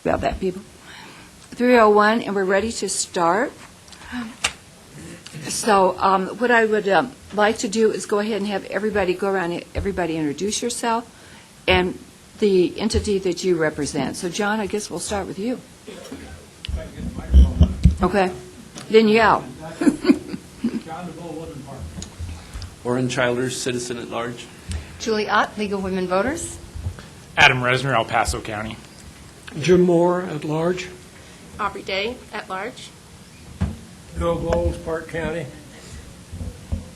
spell that, people. 3:01, and we're ready to start. So what I would like to do is go ahead and have everybody go around, everybody introduce yourself and the entity that you represent. So, John, I guess we'll start with you. Okay. Then yell. Warren Childers, Citizen at Large. Julie Ott, League of Women Voters. Adam Resner, El Paso County. Jim Moore, at large. Aubrey Day, at large. Bill Bowles, Park County.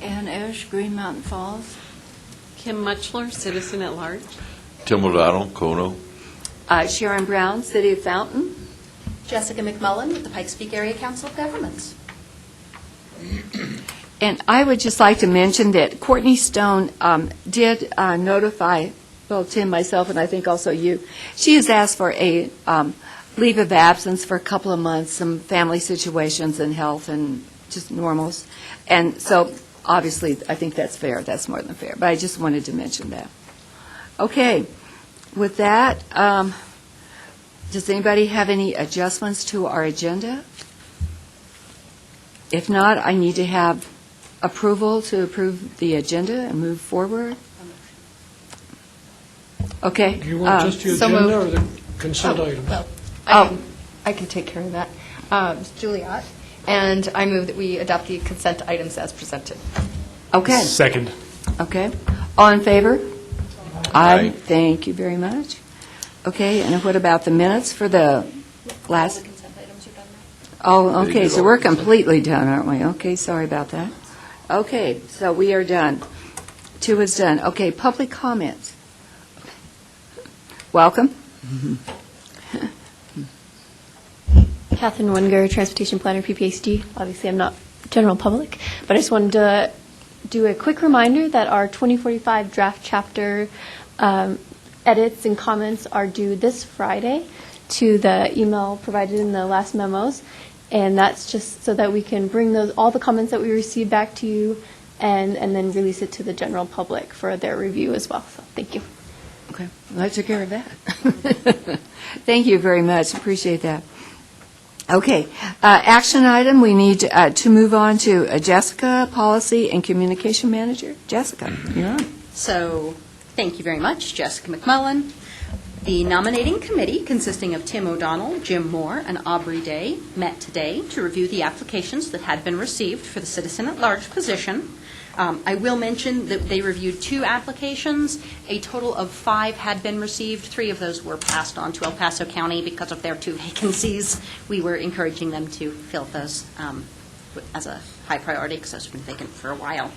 Ann Esch, Green Mountain Falls. Kim Muchler, Citizen at Large. Tim O'Donnell, Kono. Sharon Brown, City of Fountain. Jessica McMullen with the Pikes Peak Area Council of Governments. And I would just like to mention that Courtney Stone did notify, well, Tim, myself, and I think also you. She has asked for a leave of absence for a couple of months, some family situations and health and just normals. And so, obviously, I think that's fair. That's more than fair. But I just wanted to mention that. Okay. With that, does anybody have any adjustments to our agenda? If not, I need to have approval to approve the agenda and move forward. Okay. Do you want just the so agenda or moved. the consent items? Well, I can take care of that. It's Julie Ott, and I move that we adopt the consent items as presented. Okay. Second. Okay. All in favor? Aye. Thank you very much. Okay, and what about the minutes for the last? All the consent items are done now. Oh, okay, so we're completely done, aren't we? Okay, sorry about that. Okay, so we are done. 2 is done. Okay, public comments. Welcome. Catherine Wenger, Transportation Planner, PPACG. Obviously, I'm not general public, but I just wanted to do a quick reminder that our 2045 draft chapter edits and comments are due this Friday to the email provided in the last memos, and that's just so that we can bring all the comments that we received back to you and then release it to the general public for their review as well. So thank you. Okay, well, I took care of that. Thank you very much. Appreciate that. Okay, action item, we need to move on to Jessica, Policy and Communication Manager. Jessica, you're on. So, thank you very much, Jessica McMullen. The nominating committee, consisting of Tim O'Donnell, Jim Moore, and Aubrey Day, met today to review the applications that had been received for the Citizen at Large position. I will mention that they reviewed 2 applications. A total of 5 had been received. 3 of those were passed on to El Paso County because of their 2 vacancies. We were encouraging them to fill those as a high priority because those have been vacant for a while.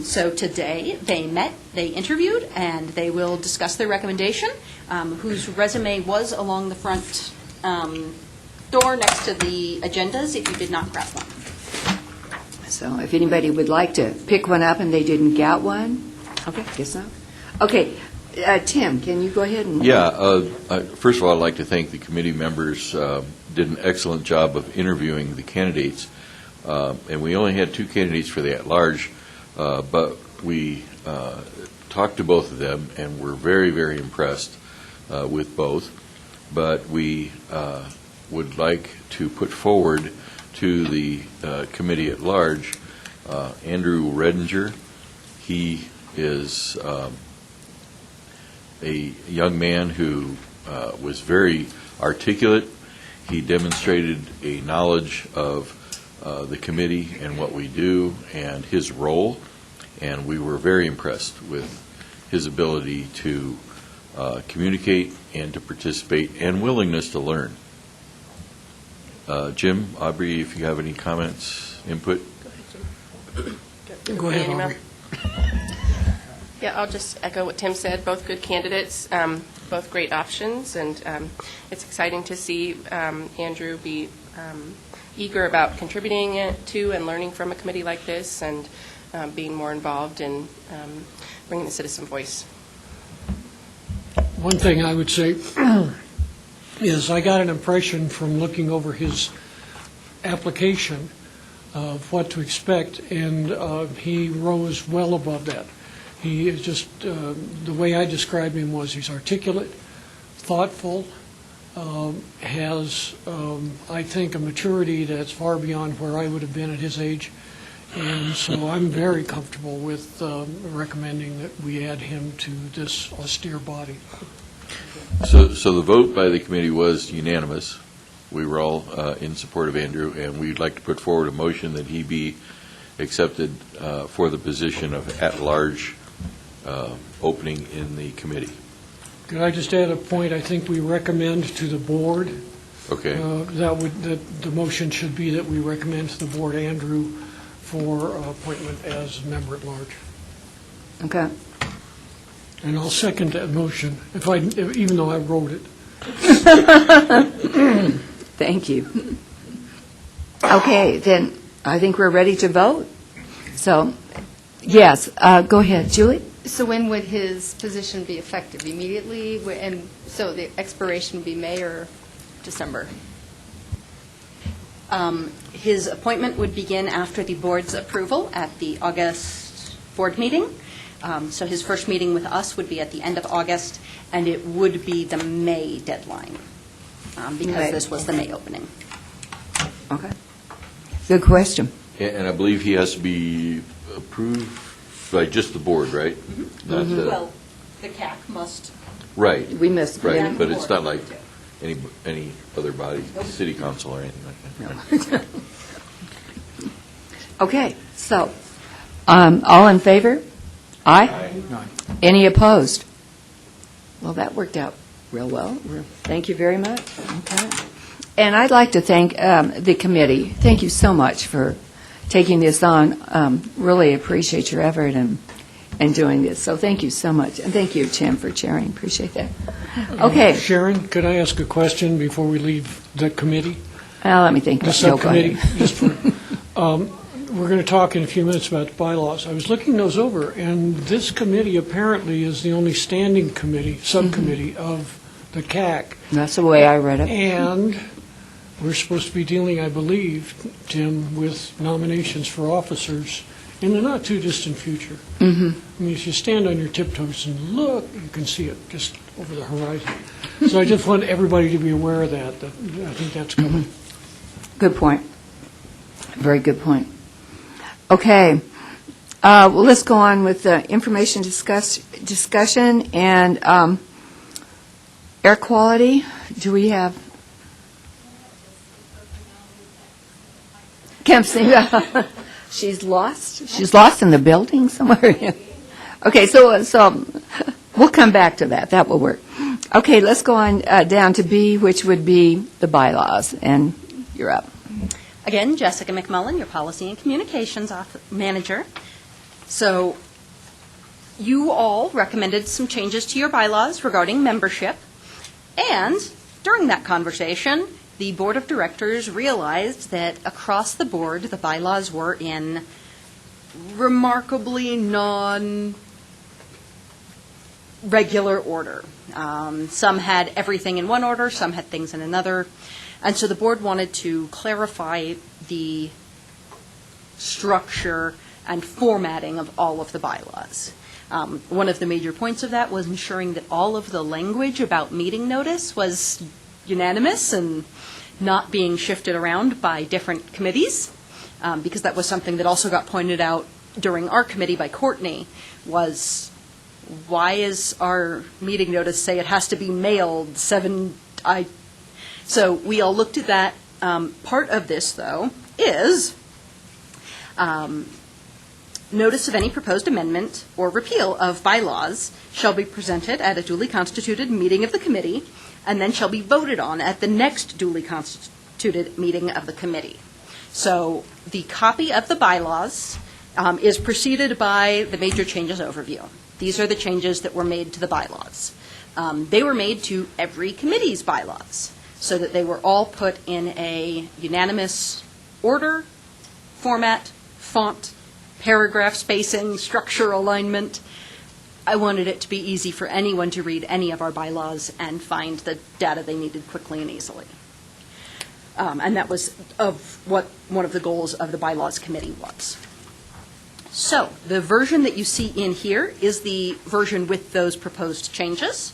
So today they met, they interviewed, and they will discuss their recommendation, whose resume was along the front door next to the agendas if you did not grab one. So if anybody would like to pick one up and they didn't get one, okay, guess not. Okay, Tim, can you go ahead and... Yeah, first of all, I'd like to thank the committee members. Did an excellent job of interviewing the candidates. And we only had 2 candidates for the at-large, but we talked to both of them and were very, very impressed with both. But we would like to put forward to the committee at large Andrew Redinger. He is a young man who was very articulate. He demonstrated a knowledge of the committee and what we do and his role, and we were very impressed with his ability to communicate and to participate and willingness to learn. Jim, Aubrey, if you have any comments, input? Go ahead, Aubrey. Yeah, I'll just echo what Tim said. Both good candidates, both great options, and it's exciting to see Andrew be eager about contributing to and learning from a committee like this and being more involved in bringing the citizen voice. One thing I would say is I got an impression from looking over his application of what to expect, and he rose well above that. He is just, the way I described him was he's articulate, thoughtful, has, I think, a maturity that's far beyond where I would have been at his age. And so I'm very comfortable with recommending that we add him to this austere body. So the vote by the committee was unanimous. We were all in support of Andrew, and we'd like to put forward a motion that he be accepted for the position of at-large opening in the committee. Could I just add a point? I think we recommend to the board. Okay. That the motion should be that we recommend to the board Andrew for appointment as member at large. Okay. And I'll second that motion, even though I wrote it. Thank you. Okay, then I think we're ready to vote. So, yes, go ahead, Julie. So when would his position be effective? Immediately? And so the expiration would be May or December? His appointment would begin after the board's approval at the August board meeting. So his first meeting with us would be at the end of August, and it would be the May deadline, because this was the May opening. Okay. Good question. And I believe he has to be approved by just the board, right? Not the- Well, the CAC must. Right. We missed. Right, but it's not like any other body, city council or anything like that. Okay, so, all in favor? Aye? Any opposed? Well, that worked out real well. Thank you very much. Okay. And I'd like to thank the committee. Thank you so much for taking this on. Really appreciate your effort and doing this. So thank you so much. And thank you, Tim, for chairing. Appreciate that. Okay. Sharon, could I ask a question before we leave the committee? Let me think. The Go subcommittee? ahead. Just for, we're going to talk in a few minutes about the bylaws. I was looking those over, and this committee apparently is the only standing committee, subcommittee of the CAC. That's the way I read it. And we're supposed to be dealing, I believe, Tim, with nominations for officers in the not-too-distant future. Mm-hmm. I mean, if you stand on your tiptoes and look, you can see it just over the horizon. So I just want everybody to be aware of that I think that's coming. Good point. Very good point. Okay. Well, let's go on with the information discussion and air quality. Do we have? Kempsey. She's lost. She's lost in the building somewhere. Okay, so we'll come back to that. That will work. Okay, let's go on down to B, which would be the bylaws, and you're up. Again, Jessica McMullen, your Policy and Communications Manager. So you all recommended some changes to your bylaws regarding membership, and during that conversation, the Board of Directors realized that across the board, the bylaws were in remarkably non-regular order. Some had everything in one order, some had things in another. And so the board wanted to clarify the structure and formatting of all of the bylaws. One of the major points of that was ensuring that all of the language about meeting notice was unanimous and not being shifted around by different committees, because that was something that also got pointed out during our committee by Courtney, was why is our meeting notice say it has to be mailed So we all looked at that. Part of this, though, is notice of any proposed amendment or repeal of bylaws shall be presented at a duly constituted meeting of the committee and then shall be voted on at the next duly constituted meeting of the committee. So the copy of the bylaws is preceded by the major changes overview. These are the changes that were made to the bylaws. They were made to every committee's bylaws, so that they were all put in a unanimous order, format, font, paragraph spacing, structure alignment. I wanted it to be easy for anyone to read any of our bylaws and find the data they needed quickly and easily. And that was what one of the goals of the Bylaws Committee was. So the version that you see in here is the version with those proposed changes.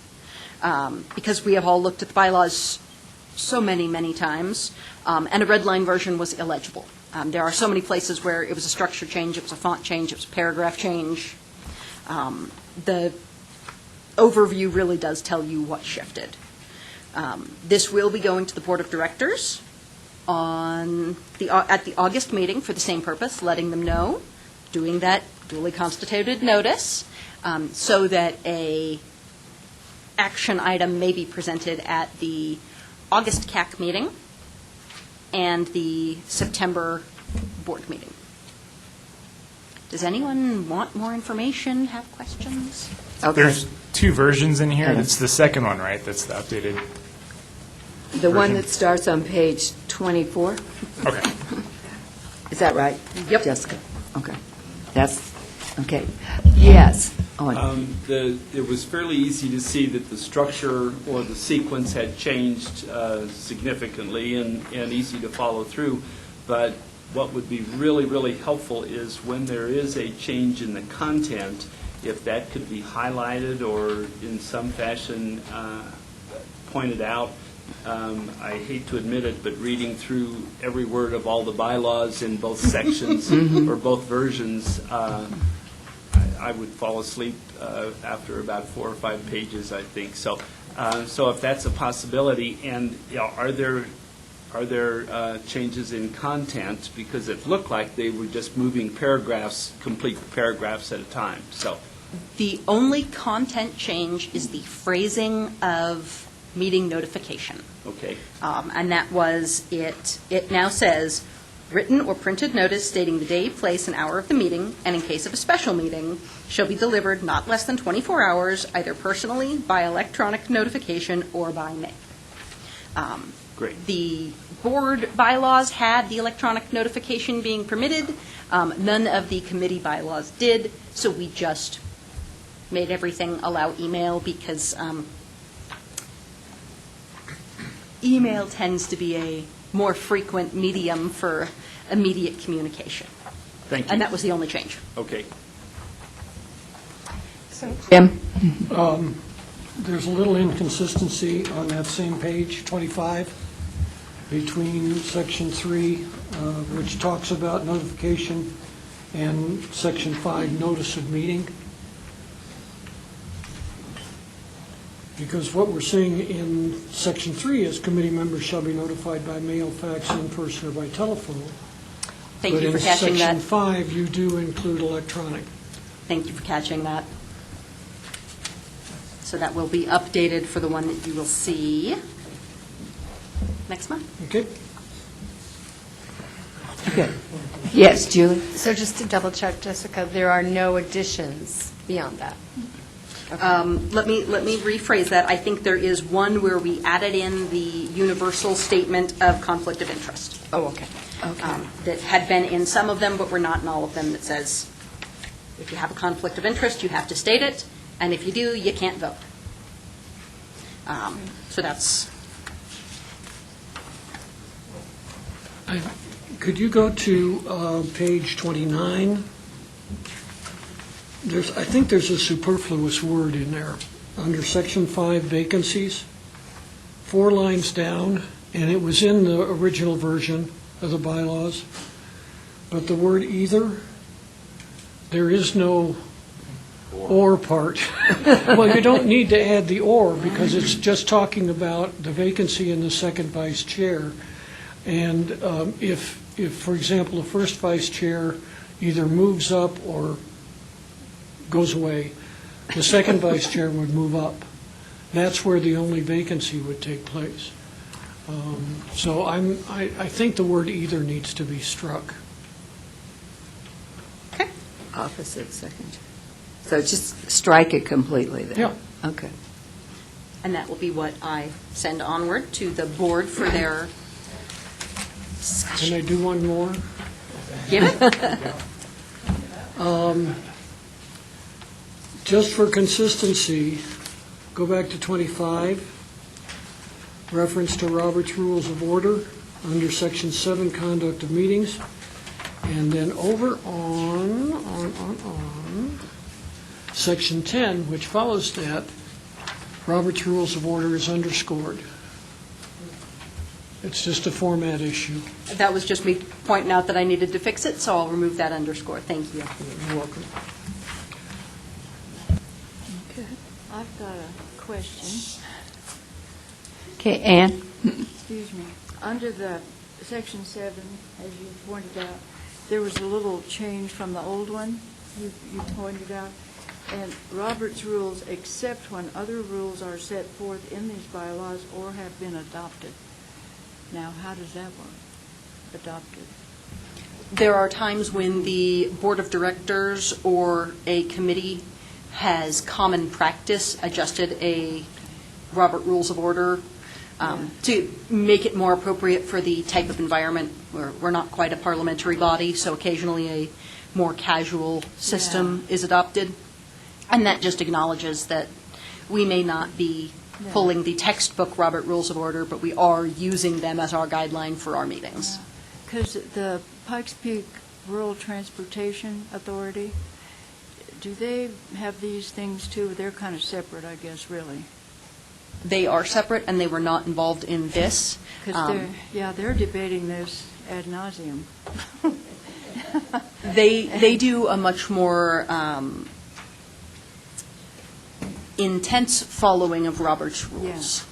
Because we have all looked at the bylaws so many, many times, and a red line version was illegible. There are so many places where it was a structure change, it was a font change, it was a paragraph change. The overview really does tell you what shifted. This will be going to the Board of Directors at the August meeting for the same purpose, letting them know, doing that duly constituted notice, so that a action item may be presented at the August CAC meeting and the September board meeting. Does anyone want more information, have questions? Okay. There's two versions in here. It's the second one, right? That's the updated. The one version. that starts on page 24? Okay. Is that right? Yep. Jessica? Okay. That's, okay. Yes. Owen. It was fairly easy to see that the structure or the sequence had changed significantly and easy to follow through. But what would be really, really helpful is when there is a change in the content, if that could be highlighted or in some fashion pointed out. I hate to admit it, but reading through every word of all the bylaws in both sections or both versions, I would fall asleep after about 4 or 5 pages, I think. So if that's a possibility, and are there changes in content? Because it looked like they were just moving paragraphs, complete paragraphs at a time. So The only content change is the phrasing of meeting notification. okay. And that was, it now says, written or printed notice stating the day, place, and hour of the meeting, and in case of a special meeting, shall be delivered not less than 24 hours, either personally, by electronic notification, or by mail. Great. The board bylaws had the electronic notification being permitted. None of the committee bylaws did, so we just made everything allow email because email tends to be a more frequent medium for immediate communication. Thank you. And that was the only change. Okay. Jim? There's a little inconsistency on that same page, 25, between Section 3, which talks about notification, and Section 5, notice of meeting. Because what we're seeing in Section 3 is committee members shall be notified by mail, fax, in person, or by telephone. Thank you for catching But that. in Section 5, you do include electronic. Thank you for catching that. So that will be updated for the one that you will see next month. Okay? Okay. Yes, Julie? So just to double check, Jessica, there are no additions beyond that? Let me rephrase that. I think there is one where we added in the universal statement of conflict of interest. Oh, okay. That had been in some of them, but were not in all of them, that says, if you have a conflict of interest, you have to state it, and if you do, you can't vote. So that's, Could you go to page 29? I think there's a superfluous word in there, under Section 5, vacancies, 4 lines down, and it was in the original version of the bylaws, but the word either, there is no or part. Well, you don't need to add the or, because it's just talking about the vacancy in the second vice chair. And if, for example, the first vice chair either moves up or goes away, the second vice chair would move up. That's where the only vacancy would take place. So I think the word either needs to be struck. Opposite second. So just strike it completely then? Yeah. Okay. and that will be what I send onward to the board for their Can I do one more? Give it. Just for consistency, go back to 25, reference to Robert's Rules of Order under Section 7, Conduct of Meetings, and then over on Section 10, which follows that, Robert's Rules of Order is underscored. It's just a format issue. That was just me pointing out that I needed to fix it, so I'll remove that underscore. Thank you. You're welcome. I've got a question. Okay, Ann? Excuse me. Under the Section 7, as you pointed out, there was a little change from the old one you pointed out. And Robert's rules, except when other rules are set forth in these bylaws or have been adopted. Now, how does that work? Adopted? There are times when the Board of Directors or a committee has common practice adjusted a Robert Rules of Order to make it more appropriate for the type of environment. We're not quite a parliamentary body, so occasionally a more casual system is adopted. And that just acknowledges that we may not be pulling the textbook Robert Rules of Order, but we are using them as our guideline for our meetings. Because the Pikes Peak Rural Transportation Authority, do they have these things too? They're kind of separate, I guess, really. They are separate, and they were not involved in this. Because they're debating this ad nauseum. They do a much more intense following of Robert's rules.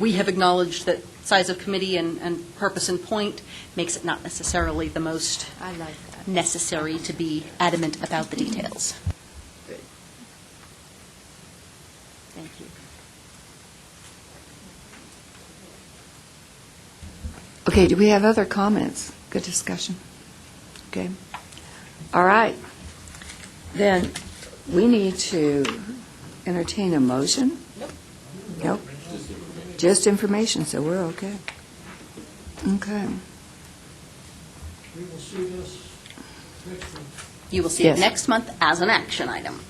We have acknowledged that size of committee and purpose and point makes it not necessarily the most I like that. necessary to be adamant about the details. Good. Thank you. Okay, do we have other comments? Good discussion. Okay. All right. Then we need to entertain a motion? Nope. Just information, so we're okay. Okay. We will see this next month. You will see Yes. it next month as an action item.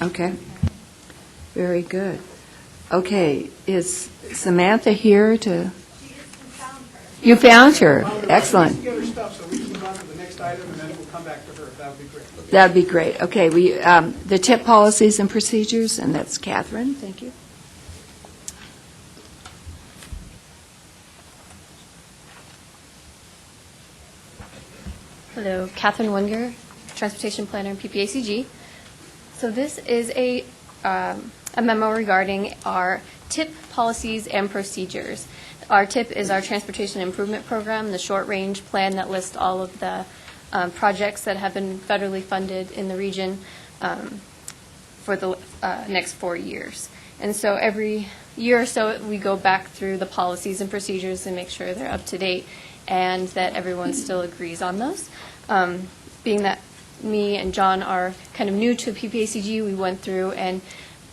Okay. Very good. Okay, is Samantha here to? You found her. Excellent. Get her stuff so we can move on to the next item, and then we'll come back to her. That would be great. That would be great. Okay, the TIP policies and procedures, and that's Catherine. Thank you. Hello, Catherine Wenger, Transportation Planner and PPACG. So this is a memo regarding our TIP policies and procedures. Our TIP is our Transportation Improvement Program, the short-range plan that lists all of the projects that have been federally funded in the region for the next 4 years. And so every year or so, we go back through the policies and procedures and make sure they're up to date and that everyone still agrees on those. Being that me and John are kind of new to PPACG, we went through and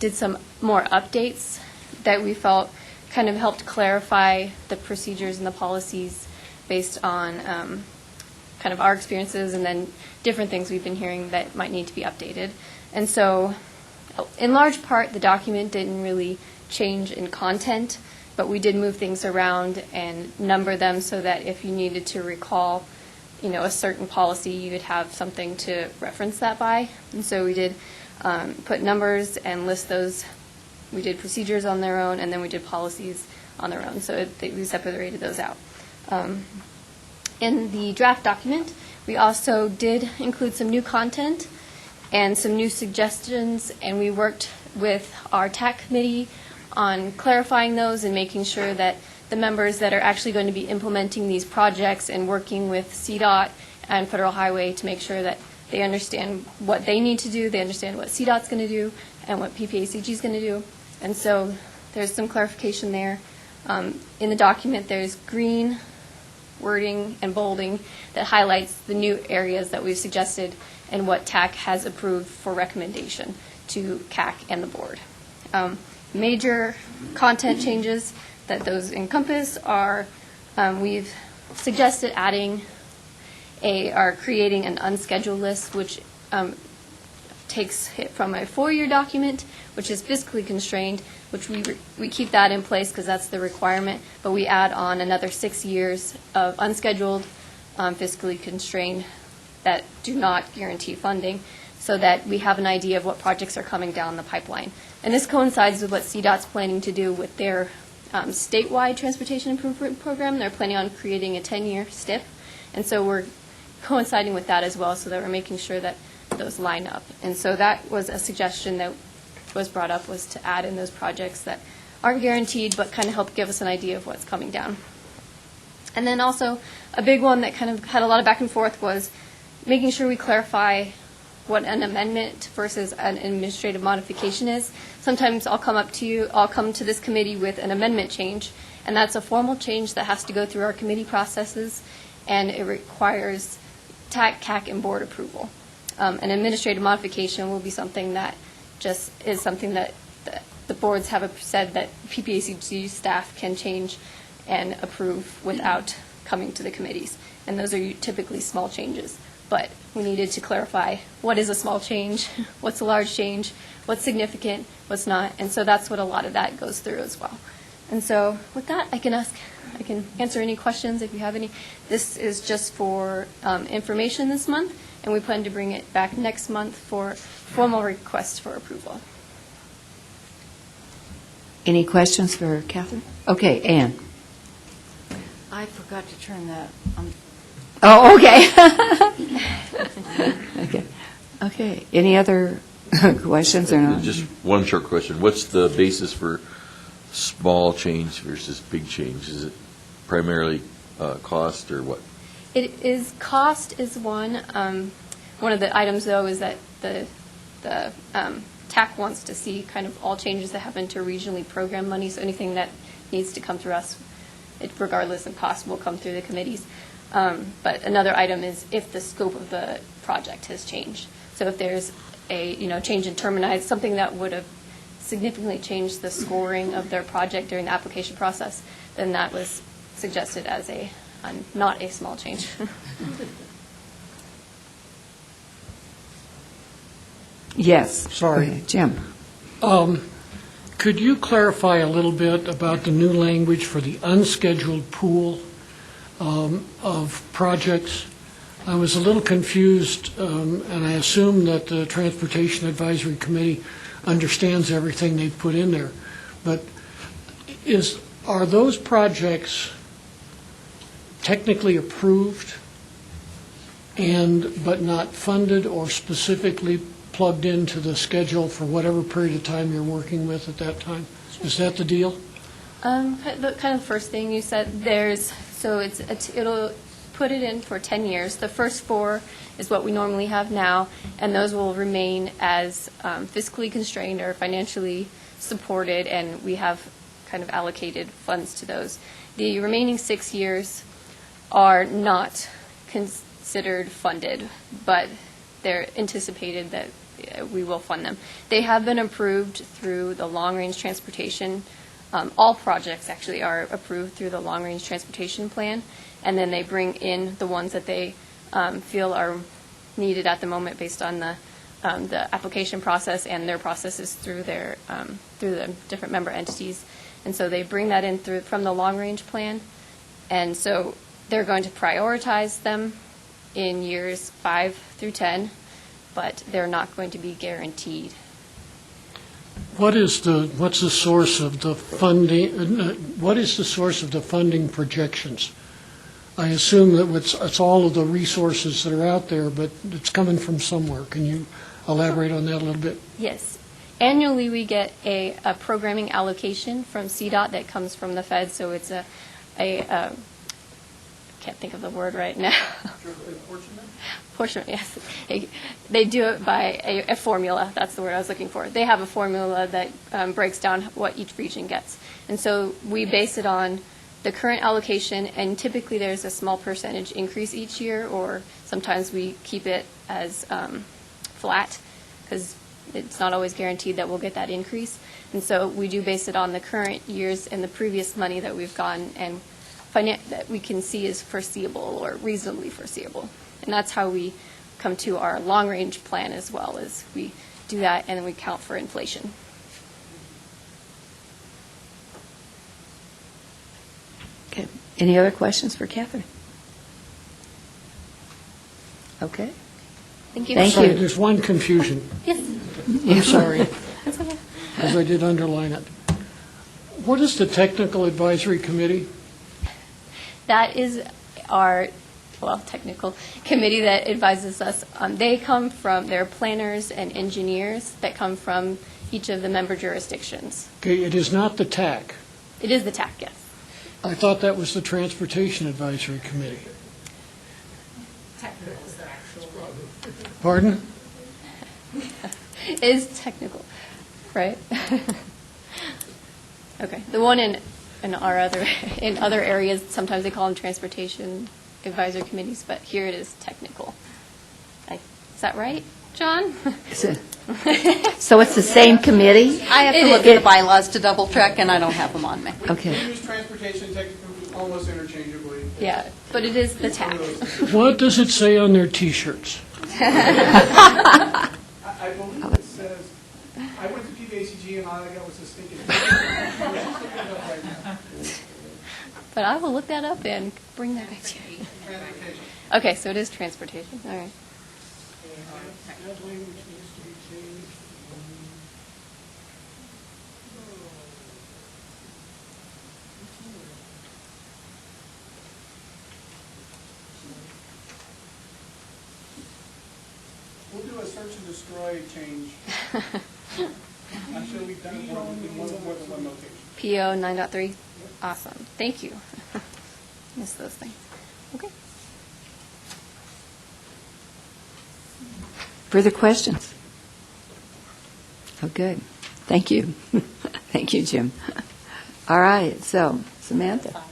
did some more updates that we felt kind of helped clarify the procedures and the policies based on kind of our experiences and then different things we've been hearing that might need to be updated. And so in large part, the document didn't really change in content, but we did move things around and number them so that if you needed to recall, a certain policy, you would have something to reference that by. And so we did put numbers and list those. We did procedures on their own, and then we did policies on their own. So we separated those out. In the draft document, we also did include some new content and some new suggestions, and we worked with our TAC committee on clarifying those and making sure that the members that are actually going to be implementing these projects and working with CDOT and Federal Highway to make sure that they understand what they need to do, they understand what CDOT's going to do, and what PPACG is going to do. And so there's some clarification there. In the document, there's green wording and bolding that highlights the new areas that we've suggested and what TAC has approved for recommendation to CAC and the board. Major content changes that those encompass are we've suggested adding or creating an unscheduled list, which takes it from a 4-year document, which is fiscally constrained, which we keep that in place because that's the requirement, but we add on another 6 years of unscheduled, fiscally constrained that do not guarantee funding, so that we have an idea of what projects are coming down the pipeline. And this coincides with what CDOT's planning to do with their statewide transportation improvement program. They're planning on creating a 10-year STIP, and so we're coinciding with that as well, so that we're making sure that those line up. And so that was a suggestion that was brought up, was to add in those projects that aren't guaranteed but kind of help give us an idea of what's coming down. And then also a big one that kind of had a lot of back and forth was making sure we clarify what an amendment versus an administrative modification is. Sometimes I'll come to this committee with an amendment change, and that's a formal change that has to go through our committee processes, and it requires TAC, CAC, and board approval. An administrative modification will be something that just is something that the boards have said that PPACG staff can change and approve without coming to the committees. And those are typically small changes. But we needed to clarify what is a small change, what's a large change, what's significant, what's not. And so that's what a lot of that goes through as well. And so with that, I can answer any questions if you have any. This is just for information this month, and we plan to bring it back next month for formal requests for approval. Any questions for Catherine? Okay, Ann. I forgot to turn that. Oh, okay. Okay. Any other questions or not? Just one short question. What's the basis for small change versus big change? Is it primarily cost or what? It is cost is one. One of the items, though, is that the TAC wants to see kind of all changes that happen to regionally programmed money, so anything that needs to come through us, regardless of cost, will come through the committees. But another item is if the scope of the project has changed. So if there's a change in termini, something that would have significantly changed the scoring of their project during the application process, then that was suggested as not a small change. Yes. Sorry. Okay, Jim. Could you clarify a little bit about the new language for the unscheduled pool of projects? I was a little confused, and I assume that the Transportation Advisory Committee understands everything they put in there. But are those projects technically approved but not funded or specifically plugged into the schedule for whatever period of time you're working with at that time? Is that the deal? The kind of first thing you said, it'll put it in for 10 years. The first 4 is what we normally have now, and those will remain as fiscally constrained or financially supported, and we have kind of allocated funds to those. The remaining 6 years are not considered funded, but they're anticipated that we will fund them. They have been approved through the long-range transportation. All projects actually are approved through the long-range transportation plan, and then they bring in the ones that they feel are needed at the moment based on the application process and their processes through the different member entities. And so they bring that in from the long-range plan, and so they're going to prioritize them in years 5 through 10, but they're not going to be guaranteed. What's the source of the funding? What is the source of the funding projections? I assume that it's all of the resources that are out there, but it's coming from somewhere. Can you elaborate on that a little bit? Yes. Annually, we get a programming allocation from CDOT that comes from the Fed, so it's a can't think of the word right now. Portion, yes. They do it by a formula. That's the word I was looking for. They have a formula that breaks down what each region gets. And so we base it on the current allocation, and typically there's a small percentage increase each year, or sometimes we keep it as flat because it's not always guaranteed that we'll get that increase. And so we do base it on the current years and the previous money that we've gotten and that we can see is foreseeable or reasonably foreseeable. And that's how we come to our long-range plan as well, as we do that and then we count for inflation. Okay. Any other questions for Catherine? Okay. Thank you. Thank Sorry, you. there's one confusion. Yes. I'm sorry, That's okay. because I did underline it. What is the Technical Advisory Committee? That is our, technical committee that advises us. They're planners and engineers that come from each of the member jurisdictions. Okay, it is not the TAC. It is the TAC, yes. I thought that was the Transportation Advisory Committee. Pardon? It is technical, right? Okay. The one in other areas, sometimes they call them transportation advisory committees, but here it is technical. Is that right, John? So it's the same committee? I have to look at the bylaws to double check, and I don't have them on me. Okay. We use transportation and technical almost interchangeably. Yeah, but it is the TAC. What does it say on their T-shirts? I believe it says, I went to PPACG and all I got was a stinking. But I will look that up and bring that back to you. Transportation. Okay, so it is transportation. All right. That language needs to be changed. We'll do a search and destroy change. I'm sure we've done it more than one location. PO 9.3? Awesome. Thank you. Miss those things. Okay. Further questions? Oh, good. Thank you. Thank you, Jim. All right, so Samantha.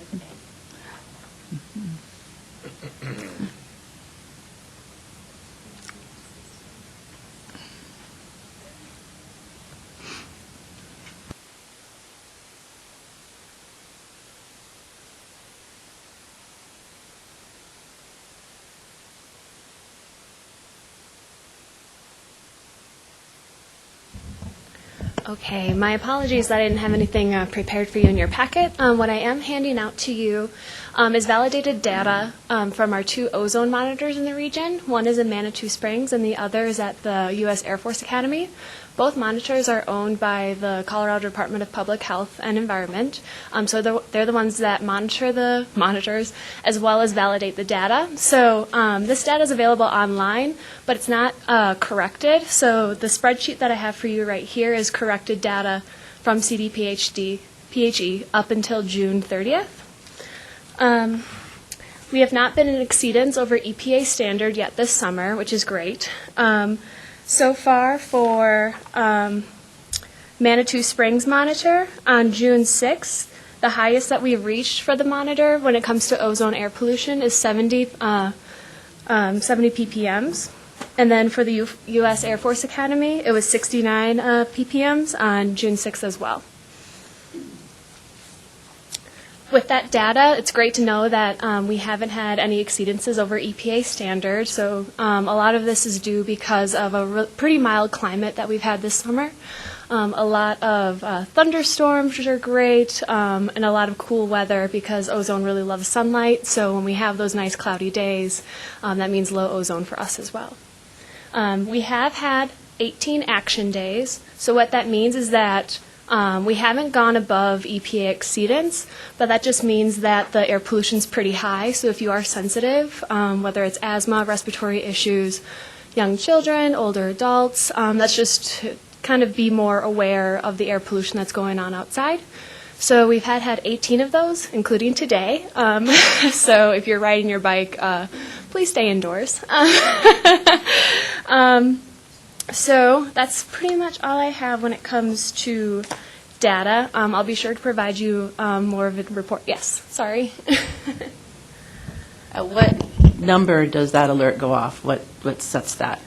Okay, my apologies that I didn't have anything prepared for you in your packet. What I am handing out to you is validated data from our 2 ozone monitors in the region. One is in Manitou Springs and the other is at the U.S. Air Force Academy. Both monitors are owned by the Colorado Department of Public Health and Environment. So they're the ones that monitor the monitors as well as validate the data. So this data is available online, but it's not corrected. So the spreadsheet that I have for you right here is corrected data from PHE up until June 30th. We have not been in exceedance over EPA standard yet this summer, which is great. So far for Manitou Springs monitor on June 6th, the highest that we've reached for the monitor when it comes to ozone air pollution is 70 ppms. And then for the U.S. Air Force Academy, it was 69 ppms on June 6th as well. With that data, it's great to know that we haven't had any exceedances over EPA standard. So a lot of this is due because of a pretty mild climate that we've had this summer. A lot of thunderstorms, which are great, and a lot of cool weather because ozone really loves sunlight. So when we have those nice cloudy days, that means low ozone for us as well. We have had 18 action days. So what that means is that we haven't gone above EPA exceedance, but that just means that the air pollution is pretty high. So if you are sensitive, whether it's asthma, respiratory issues, young children, older adults, that's just to kind of be more aware of the air pollution that's going on outside. So we've had 18 of those, including today. So if you're riding your bike, please stay indoors. So that's pretty much all I have when it comes to data. I'll be sure to provide you more of a report. Yes, sorry. At what number does that alert go off? What sets that?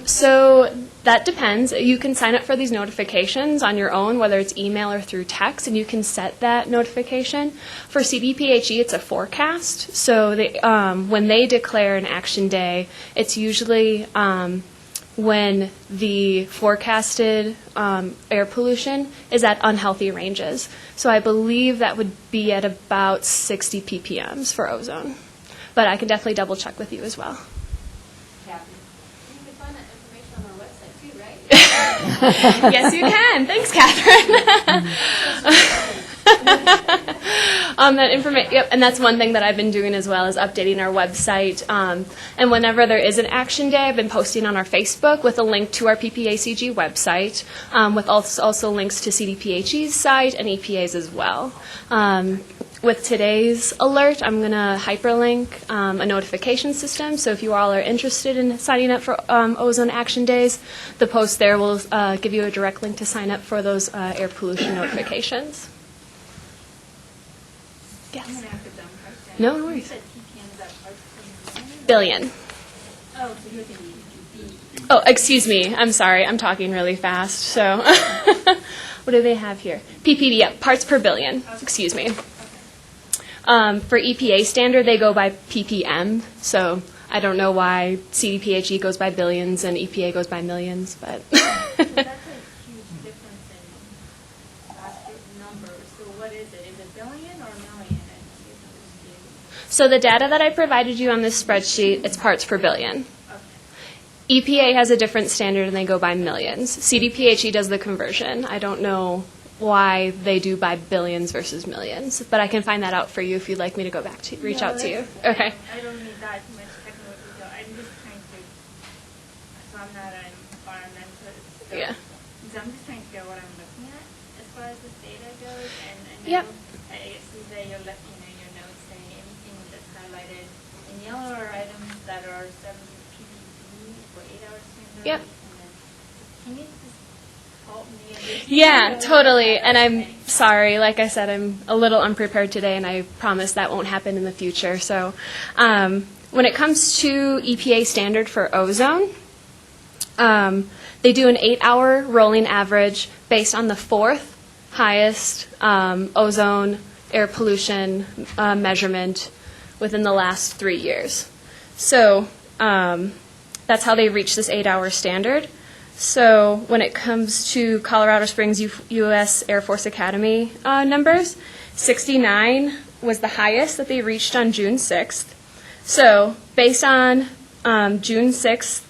So that depends. You can sign up for these notifications on your own, whether it's email or through text, and you can set that notification. For CDPHE, it's a forecast. So when they declare an action day, it's usually when the forecasted air pollution is at unhealthy ranges. So I believe that would be at about 60 ppms for ozone. But I can definitely double check with you as well. You can find that information on our website too, right? Yes, you can. Thanks, Catherine. Yep, and that's one thing that I've been doing as well, is updating our website. And whenever there is an action day, I've been posting on our Facebook with a link to our PPACG website, with also links to CDPHE's site and EPA's as well. With today's alert, I'm going to hyperlink a notification system. So if you all are interested in signing up for Ozone Action Days, the post there will give you a direct link to sign up for those air pollution notifications. Yes. I'm going to ask a dumb question. No worries. You said PPM is at parts per million? Billion. Oh, so you're thinking B. Oh, excuse me. I'm sorry. I'm talking really fast. So what do they have here? PPB, yeah, parts per billion. Excuse me. For EPA standard, they go by ppm. So I don't know why CDPHE goes by billions and EPA goes by millions, but. That's a huge difference in basket numbers. So what is it? Is it billion or million? So the data that I provided you on this spreadsheet, it's parts per billion. EPA has a different standard and they go by millions. CDPHE does the conversion. I don't know why they do by billions versus millions, but I can find that out for you if you'd like me to go back to reach out to you. Okay. I don't need that much technical detail. I'm just trying to, so I'm not an environmentalist. So, Yeah. So I'm just trying to figure out what I'm looking at as far as this data goes. And I know, Yep. I see that your notes say anything that's highlighted in yellow are items that are 7 ppb for 8-hour standard. Yep. And then, can you just help me understand? Yeah, totally. And I'm sorry, like I said, I'm a little unprepared today, and I promise that won't happen in the future. So when it comes to EPA standard for ozone, they do an 8-hour rolling average based on the 4th highest ozone air pollution measurement within the last 3 years. So that's how they reach this 8-hour standard. So when it comes to Colorado Springs U.S. Air Force Academy numbers, 69 was the highest that they reached on June 6th. So based on June 6th,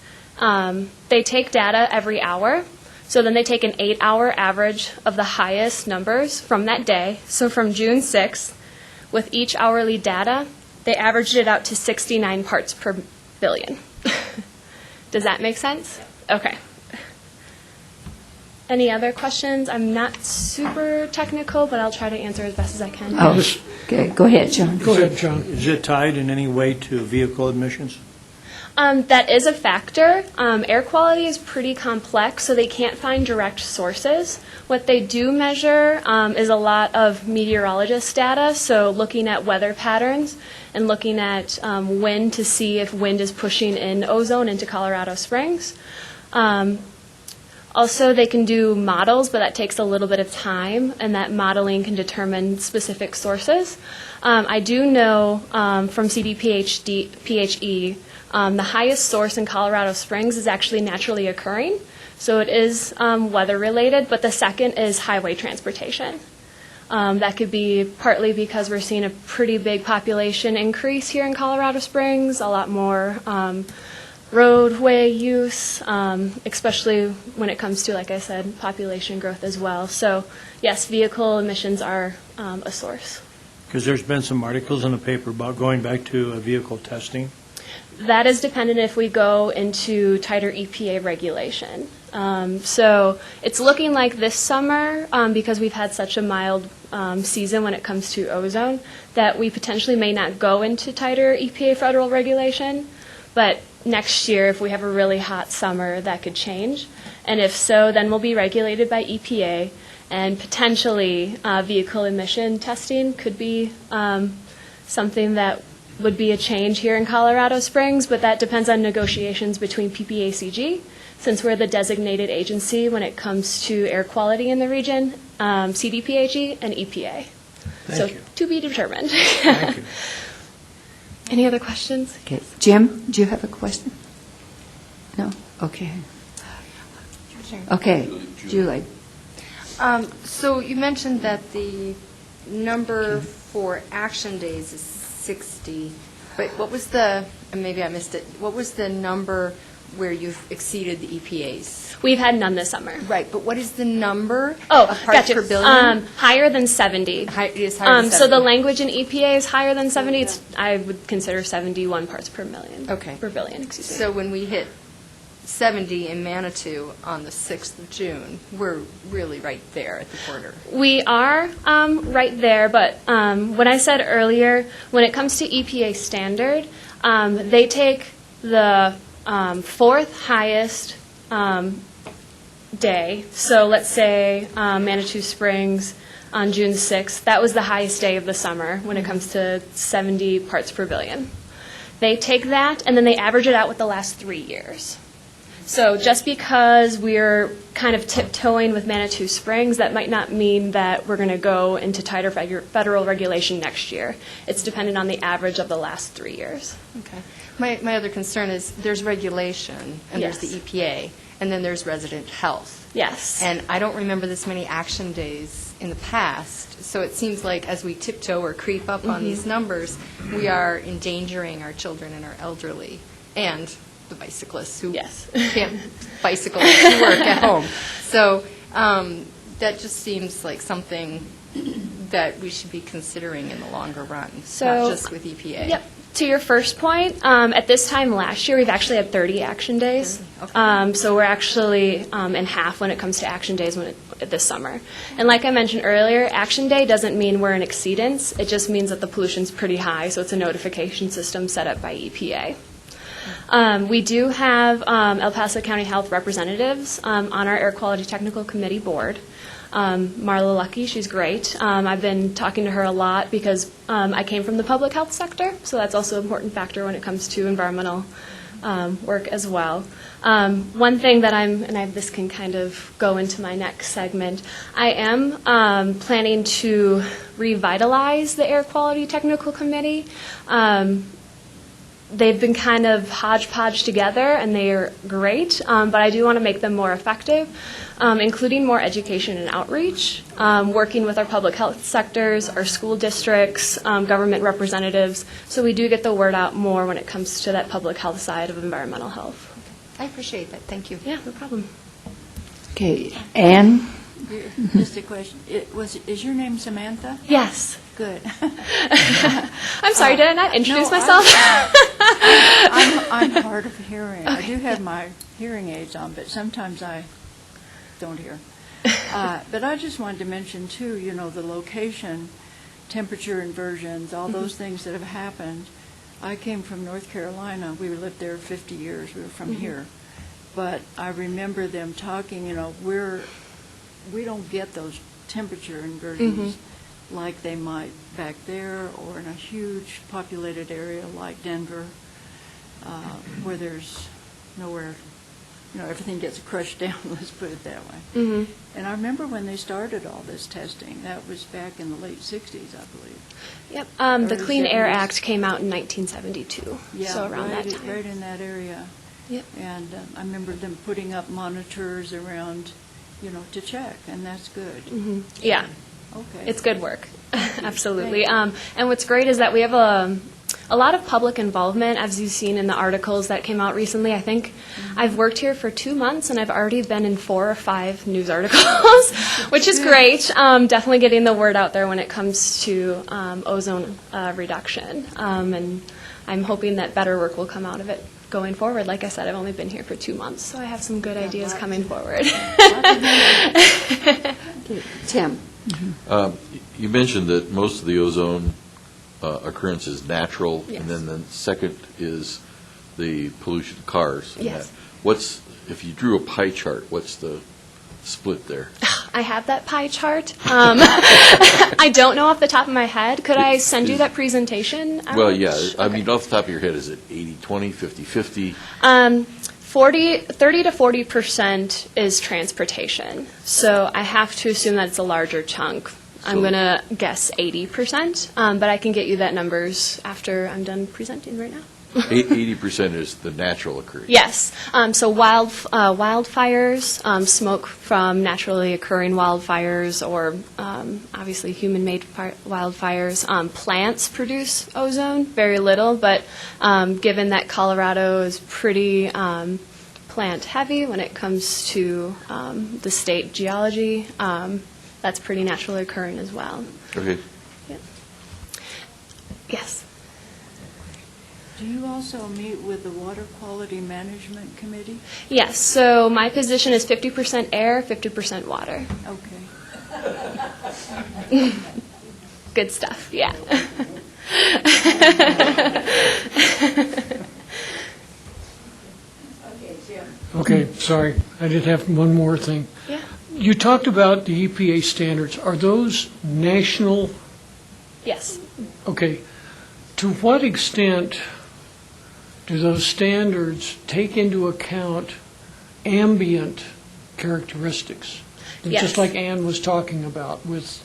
they take data every hour. So then they take an 8-hour average of the highest numbers from that day. So from June 6th, with each hourly data, they averaged it out to 69 parts per billion. Does that make sense? Okay. Any other questions? I'm not super technical, but I'll try to answer as best as I can. Oh, okay. Go ahead, John. Go ahead, John. Is it tied in any way to vehicle emissions? That is a factor. Air quality is pretty complex, so they can't find direct sources. What they do measure is a lot of meteorologist data, so looking at weather patterns and looking at wind to see if wind is pushing in ozone into Colorado Springs. Also, they can do models, but that takes a little bit of time, and that modeling can determine specific sources. I do know from CDPHE, the highest source in Colorado Springs is actually naturally occurring, so it is weather-related, but the second is highway transportation. That could be partly because we're seeing a pretty big population increase here in Colorado Springs, a lot more roadway use, especially when it comes to, like I said, population growth as well. So, yes, vehicle emissions are a source. Because there's been some articles in the paper about going back to vehicle testing. That is dependent if we go into tighter EPA regulation. So it's looking like this summer, because we've had such a mild season when it comes to ozone, that we potentially may not go into tighter EPA federal regulation. But next year, if we have a really hot summer, that could change. And if so, then we'll be regulated by EPA, and potentially vehicle emission testing could be something that would be a change here in Colorado Springs, but that depends on negotiations between PPACG, since we're the designated agency when it comes to air quality in the region, CDPAG, and EPA. Thank you. To be determined. Thank you. Any other questions? Okay. Jim, do you have a question? No? Okay. Okay. Julie. So you mentioned that the number for action days is 60, but what was the, and maybe I missed it, what was the number where you've exceeded the EPA's? We've had none this summer. Right, but what is the number Oh, of parts gotcha. per billion? Higher than 70. It is higher than 70. So the language in EPA is higher than 70. I would consider 71 parts per million. Okay. Per billion, excuse me. So when we hit 70 in Manitou on the 6th of June, we're really right there at the border. We are right there, but when I said earlier, when it comes to EPA standard, they take the fourth highest day. So let's say Manitou Springs on June 6th, that was the highest day of the summer when it comes to 70 parts per billion. They take that and then they average it out with the last 3 years. So just because we're kind of tiptoeing with Manitou Springs, that might not mean that we're going to go into tighter federal regulation next year. It's dependent on the average of the last 3 years. Okay. My other concern is there's regulation, and Yes. there's the EPA, and then there's resident health. Yes. And I don't remember this many action days in the past, so it seems like as we tiptoe or creep up on these numbers, we are endangering our children and our elderly, and the bicyclists who can't bicycle to work at home. So that just seems like something that we should be considering in the longer run, not just with EPA. Yep. To your first point, at this time last year, we've actually had 30 action days. So we're actually in half when it comes to action days this summer. And like I mentioned earlier, action day doesn't mean we're in exceedance. It just means that the pollution's pretty high, so it's a notification system set up by EPA. We do have El Paso County Health representatives on our Air Quality Technical Committee board. Marla Lucky, she's great. I've been talking to her a lot because I came from the public health sector, so that's also an important factor when it comes to environmental work as well. One thing that this can kind of go into my next segment, I am planning to revitalize the Air Quality Technical Committee. They've been kind of hodgepodge together, and they are great, but I do want to make them more effective, including more education and outreach, working with our public health sectors, our school districts, government representatives, so we do get the word out more when it comes to that public health side of environmental health. I appreciate that. Thank you. Yeah, no problem. Okay, Anne? Just a question. Is your name Samantha? Yes. Good. I'm sorry, did I not introduce myself? I'm hard of hearing. I do have my hearing aids on, but sometimes I don't hear. But I just wanted to mention, too, the location, temperature inversions, all those things that have happened. I came from North Carolina. We lived there 50 years. We were from here. But I remember them talking, we don't get those temperature inversions like they might back there or in a huge populated area like Denver, where there's nowhere, everything gets crushed down, let's put it that way. And I remember when they started all this testing. That was back in the late 60s, I believe. Yep. The Clean Air Act came out in 1972, so around that time. Right in that area. Yep. And I remember them putting up monitors around, to check, and that's good. Yeah. Okay. It's good work. Absolutely. And what's great is that we have a lot of public involvement, as you've seen in the articles that came out recently. I think I've worked here for 2 months, and I've already been in 4 or 5 news articles, which is great. Definitely getting the word out there when it comes to ozone reduction. And I'm hoping that better work will come out of it going forward. Like I said, I've only been here for 2 months, so I have some good ideas coming forward. Tim? You mentioned that most of the ozone occurrence is natural, and then the second is the pollution, cars. And Yes. If you drew a pie chart, what's the split there? I have that pie chart. I don't know off the top of my head. Could I send you that presentation? Well, yeah. I mean, off the top of your head, is it 80-20, 50-50? 30 to 40% is transportation. So I have to assume that it's a larger chunk. I'm going to guess 80%, but I can get you that numbers after I'm done presenting right now. 80% is the natural occurrence. Yes. So wildfires, smoke from naturally occurring wildfires, or obviously human-made wildfires. Plants produce ozone, very little, but given that Colorado is pretty plant heavy when it comes to the state geology. That's pretty naturally occurring as well. Okay. Yep. Yes. Do you also meet with the Water Quality Management Committee? Yes, so my position is 50% air, 50% water. Okay. Good stuff, yeah. Okay, sorry, I did have one more thing. Yeah. You talked about the EPA standards. Are those national? Yes. Okay. To what extent do those standards take into account ambient characteristics? Yes. Just like Ann was talking about with,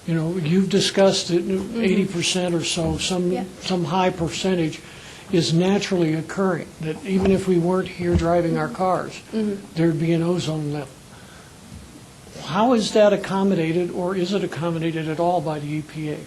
you've discussed that 80% or so, some high percentage is naturally occurring, that even if we weren't here driving our cars, there'd be an ozone level. How is that accommodated, or is it accommodated at all by the EPA?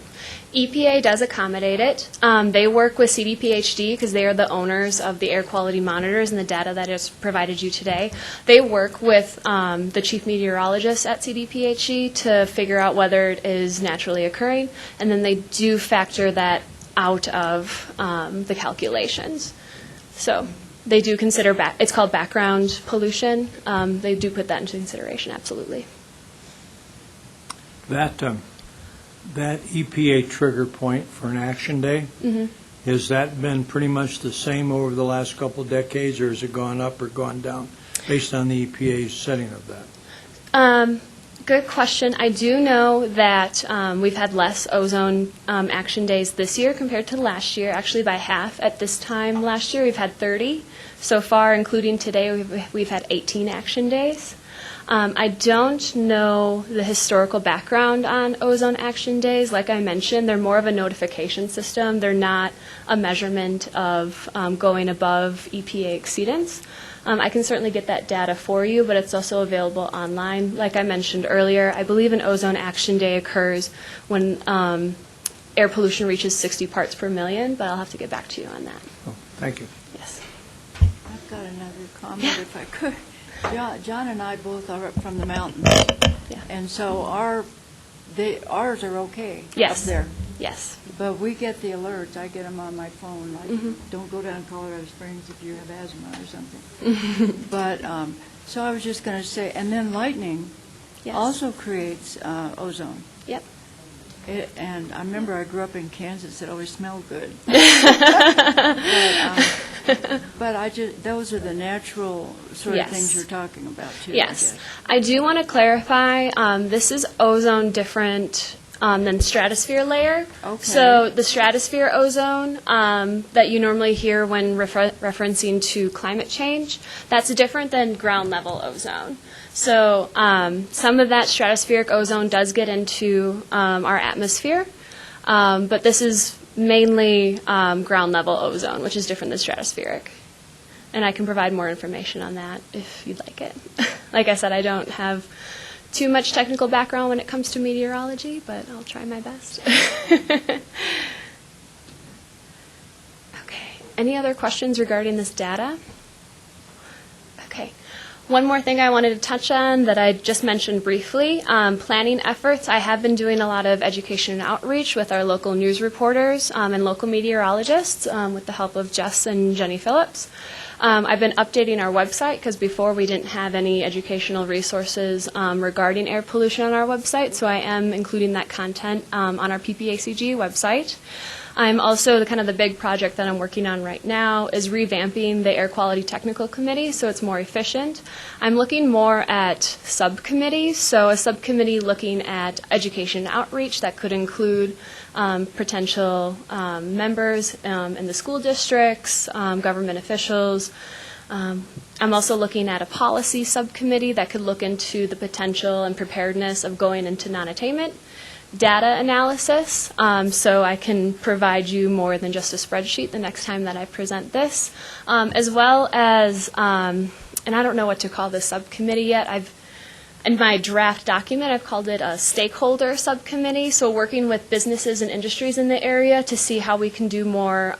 EPA does accommodate it. They work with CDPHD because they are the owners of the air quality monitors and the data that is provided you today. They work with the chief meteorologist at CDPHD to figure out whether it is naturally occurring, and then they do factor that out of the calculations. So they do consider, it's called background pollution. They do put that into consideration, absolutely. That EPA trigger point for an action day, has that been pretty much the same over the last couple of decades, or has it gone up or gone down based on the EPA's setting of that? Good question. I do know that we've had less ozone action days this year compared to last year, actually by half. At this time last year, we've had 30. So far, including today, we've had 18 action days. I don't know the historical background on ozone action days. Like I mentioned, they're more of a notification system. They're not a measurement of going above EPA exceedance. I can certainly get that data for you, but it's also available online. Like I mentioned earlier, I believe an ozone action day occurs when air pollution reaches 60 parts per million, but I'll have to get back to you on that. Oh, thank you. Yes. I've got another comment, if I could. John and I both are up from the mountains, and so ours are okay up there. Yes. But we get the alerts. I get them on my phone, like, don't go down Colorado Springs if you have asthma or something. But, so I was just going to say, and then lightning also creates ozone. Yep. And I remember I grew up in Kansas. It always smelled good. But those are the natural sort of things you're talking about, too. Yes. I do want to clarify, this is ozone different than stratosphere layer. Okay. So the stratosphere ozone that you normally hear when referencing to climate change, that's different than ground level ozone. So some of that stratospheric ozone does get into our atmosphere, but this is mainly ground level ozone, which is different than stratospheric. And I can provide more information on that if you'd like it. Like I said, I don't have too much technical background when it comes to meteorology, but I'll try my best. Okay. Any other questions regarding this data? Okay. One more thing I wanted to touch on that I just mentioned briefly, planning efforts. I have been doing a lot of education and outreach with our local news reporters and local meteorologists with the help of Jess and Jenny Phillips. I've been updating our website because before we didn't have any educational resources regarding air pollution on our website, so I am including that content on our PPACG website. I'm also the big project that I'm working on right now is revamping the Air Quality Technical Committee so it's more efficient. I'm looking more at subcommittees, so a subcommittee looking at education and outreach that could include potential members in the school districts, government officials. I'm also looking at a policy subcommittee that could look into the potential and preparedness of going into non-attainment data analysis, so I can provide you more than just a spreadsheet the next time that I present this, as well as, and I don't know what to call this subcommittee yet. in my draft document, I've called it a Stakeholder Subcommittee, so working with businesses and industries in the area to see how we can do more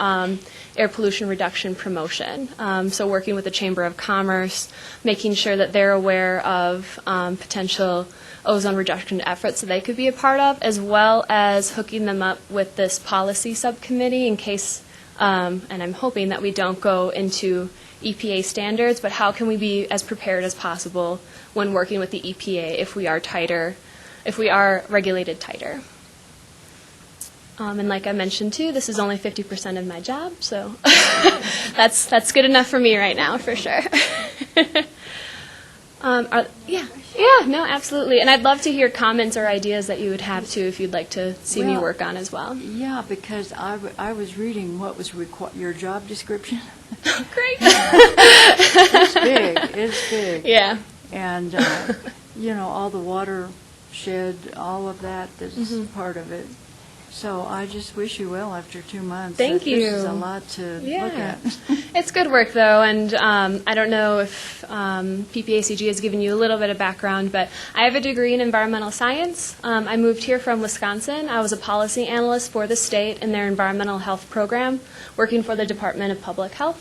air pollution reduction promotion. So working with the Chamber of Commerce, making sure that they're aware of potential ozone reduction efforts that they could be a part of, as well as hooking them up with this policy subcommittee in case, and I'm hoping that we don't go into EPA standards, but how can we be as prepared as possible when working with the EPA if we are tighter, if we are regulated tighter. And like I mentioned too, this is only 50% of my job, so that's good enough for me right now, for sure. No, absolutely. And I'd love to hear comments or ideas that you would have too, if you'd like to see me work on as well. Yeah, because I was reading what was your job description. Great. It's big. Yeah. And, all the watershed, all of that is part of it. So I just wish you well after 2 months. Thank you. This is a lot to look at. It's good work, though, and I don't know if PPACG has given you a little bit of background, but I have a degree in environmental science. I moved here from Wisconsin. I was a policy analyst for the state in their environmental health program, working for the Department of Public Health.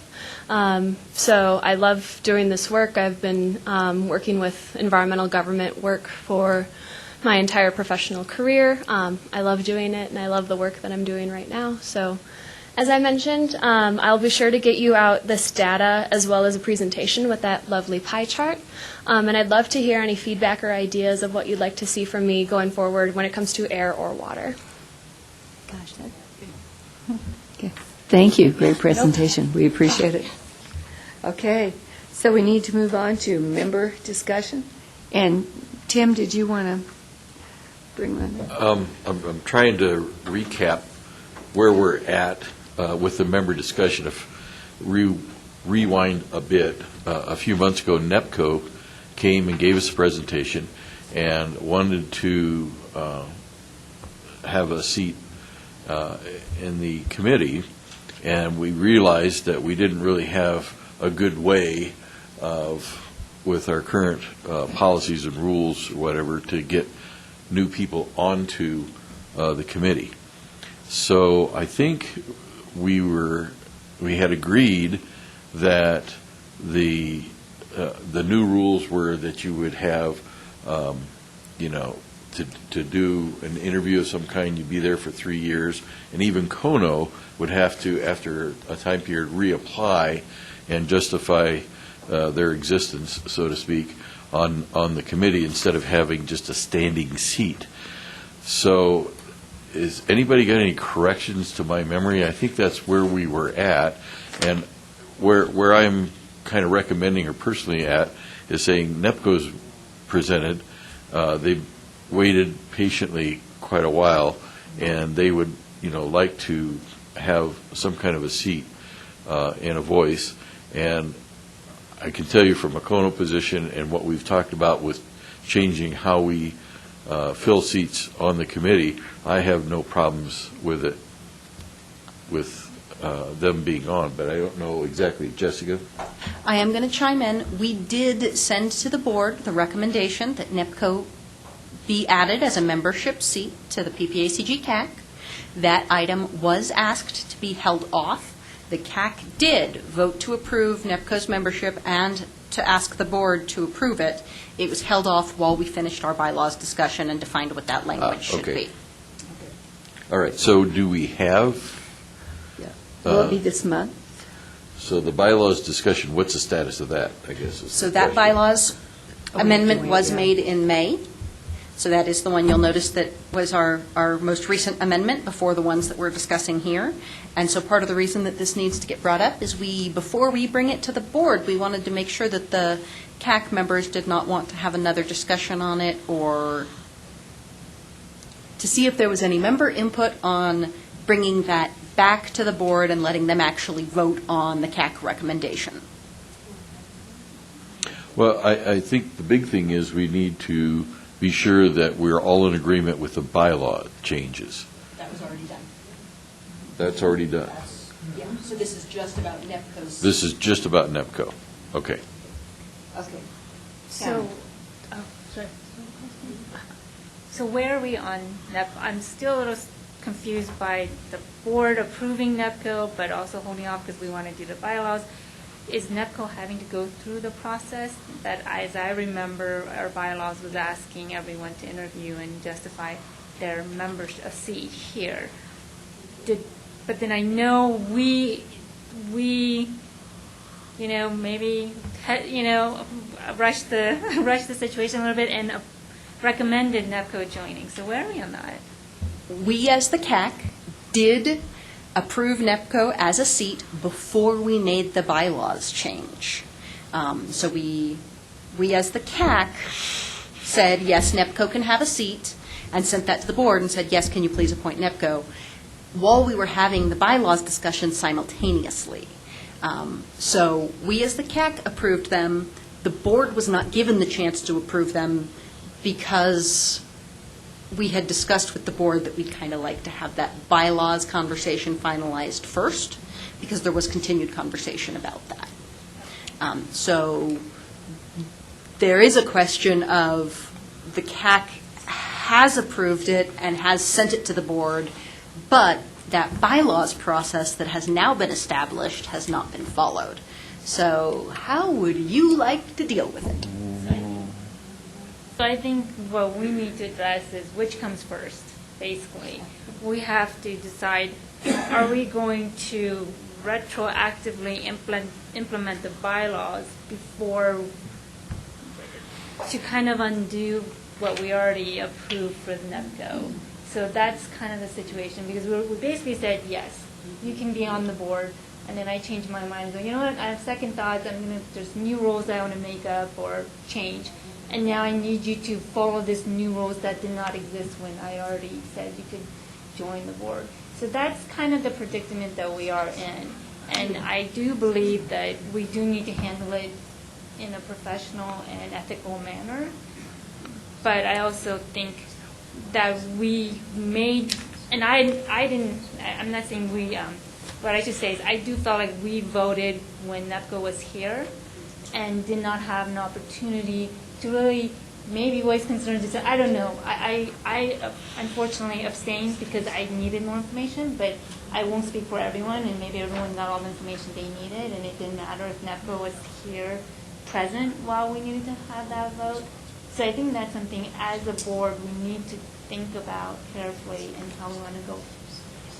So I love doing this work. I've been working with environmental government work for my entire professional career. I love doing it, and I love the work that I'm doing right now. So, as I mentioned, I'll be sure to get you out this data as well as a presentation with that lovely pie chart. And I'd love to hear any feedback or ideas of what you'd like to see from me going forward when it comes to air or water. Gosh, that's good. Okay. Thank you. Great presentation. We appreciate it. Okay. So we need to move on to member discussion. And Tim, did you want to bring that up? I'm trying to recap where we're at with the member discussion. If rewind a bit, a few months ago, NEPCO came and gave us a presentation and wanted to have a seat in the committee, and we realized that we didn't really have a good way of, with our current policies and rules or whatever, to get new people onto the committee. So I think we had agreed that the new rules were that you would have, to do an interview of some kind, you'd be there for 3 years, and even Kono would have to, after a time period, reapply and justify their existence, so to speak, on the committee instead of having just a standing seat. So is anybody got any corrections to my memory? I think that's where we were at, and where I'm kind of recommending or personally at is saying NEPCO's presented, they've waited patiently quite a while, and they would like to have some kind of a seat and a voice. And I can tell you from a Kono position and what we've talked about with changing how we fill seats on the committee, I have no problems with it, with them being on. But I don't know exactly. Jessica? I am going to chime in. We did send to the board the recommendation that NEPCO be added as a membership seat to the PPACG CAC. That item was asked to be held off. The CAC did vote to approve NEPCO's membership and to ask the board to approve it. It was held off while we finished our bylaws discussion and defined what that language should be. All right. So do we have? Will it be this month? So the bylaws discussion, what's the status of that, I guess? So that bylaws amendment was made in May. So that is the one you'll notice that was our most recent amendment before the ones that we're discussing here. And so part of the reason that this needs to get brought up is before we bring it to the board, we wanted to make sure that the CAC members did not want to have another discussion on it, or to see if there was any member input on bringing that back to the board and letting them actually vote on the CAC recommendation. Well, I think the big thing is we need to be sure that we're all in agreement with the bylaw changes. That was already done. That's already done. Yeah, so this is just about NEPCO's. This is just about NEPCO. Okay. Okay. So, So where are we on NEPCO? I'm still a little confused by the board approving NEPCO, but also holding off because we want to do the bylaws. Is NEPCO having to go through the process that, as I remember, our bylaws was asking everyone to interview and justify their membership, a seat here? But then I know we maybe rushed the situation a little bit and recommended NEPCO joining. So where are we on that? We, as the CAC, did approve NEPCO as a seat before we made the bylaws change. So we, as the CAC, said, yes, NEPCO can have a seat, and sent that to the board and said, yes, can you please appoint NEPCO, while we were having the bylaws discussion simultaneously. So we, as the CAC, approved them. The board was not given the chance to approve them because we had discussed with the board that we'd kind of like to have that bylaws conversation finalized first, because there was continued conversation about that. So there is a question of the CAC has approved it and has sent it to the board, but that bylaws process that has now been established has not been followed. So how would you like to deal with it? So I think what we need to address is which comes first, basically. We have to decide, are we going to retroactively implement the bylaws before, to kind of undo what we already approved for the NEPCO. So that's kind of the situation, because we basically said, yes, you can be on the board, and then I changed my mind, go, you know what, I have second thoughts, there's new rules I want to make up or change, and now I need you to follow this new rules that did not exist when I already said you could join the board. So that's kind of the predicament that we are in, and I do believe that we do need to handle it in a professional and ethical manner. But I also think that we made, and I'm not saying we, what I should say is I do feel like we voted when NEPCO was here and did not have an opportunity to really maybe voice concerns. I don't know. I unfortunately abstained because I needed more information, but I won't speak for everyone, and maybe everyone got all the information they needed, and it didn't matter if NEPCO was here present while we needed to have that vote. So I think that's something, as a board, we need to think about carefully and how we want to go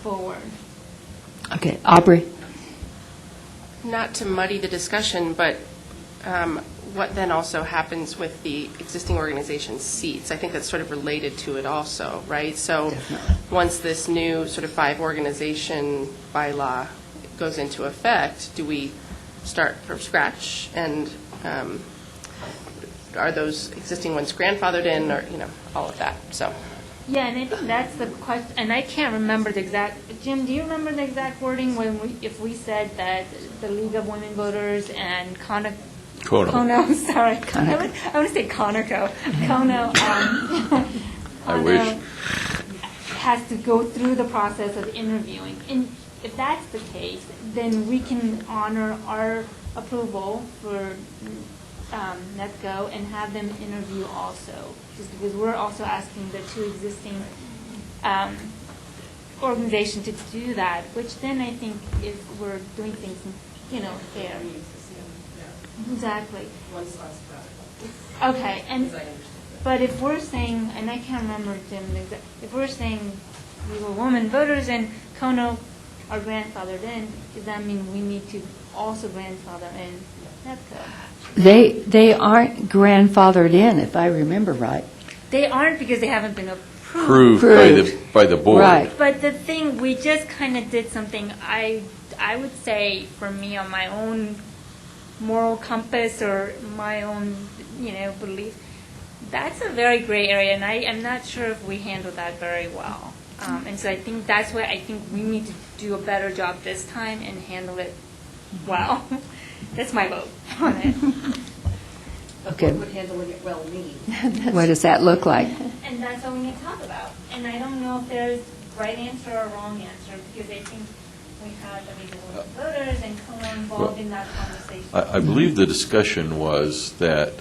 forward. Okay, Aubrey. Not to muddy the discussion, but what then also happens with the existing organization's seats? I think that's sort of related to it also, right? So once this new sort of 5-organization bylaw goes into effect, do we start from scratch? And are those existing ones grandfathered in, or, all of that? So. Yeah, and I think that's the question, and I can't remember the exact, Jim, do you remember the exact wording if we said that the League of Women Voters and Kono, sorry. Conoco. I want to say Conoco. Kono, I wish. Has to go through the process of interviewing. And if that's the case, then we can honor our approval for NEPCO and have them interview also, just because we're also asking the 2 existing organizations to do that, which then I think if we're doing things, fair. Exactly. Okay, but if we're saying, and I can't remember, Jim, if we're saying we were women voters and Kono are grandfathered in, does that mean we need to also grandfather in NEPCO? They aren't grandfathered in, if I remember right. They aren't because they haven't been approved. By the board. Right. But the thing, we just kind of did something, I would say, for me, on my own moral compass or my own, belief, that's a very gray area, and I am not sure if we handled that very well. And so I think that's why I think we need to do a better job this time and handle it well. That's my vote on it. Okay. What would handling it well mean? What does that look like? And that's what we need to talk about. And I don't know if there's right answer or wrong answer, because I think we had the League of Women Voters and Kono involved in that conversation. I believe the discussion was that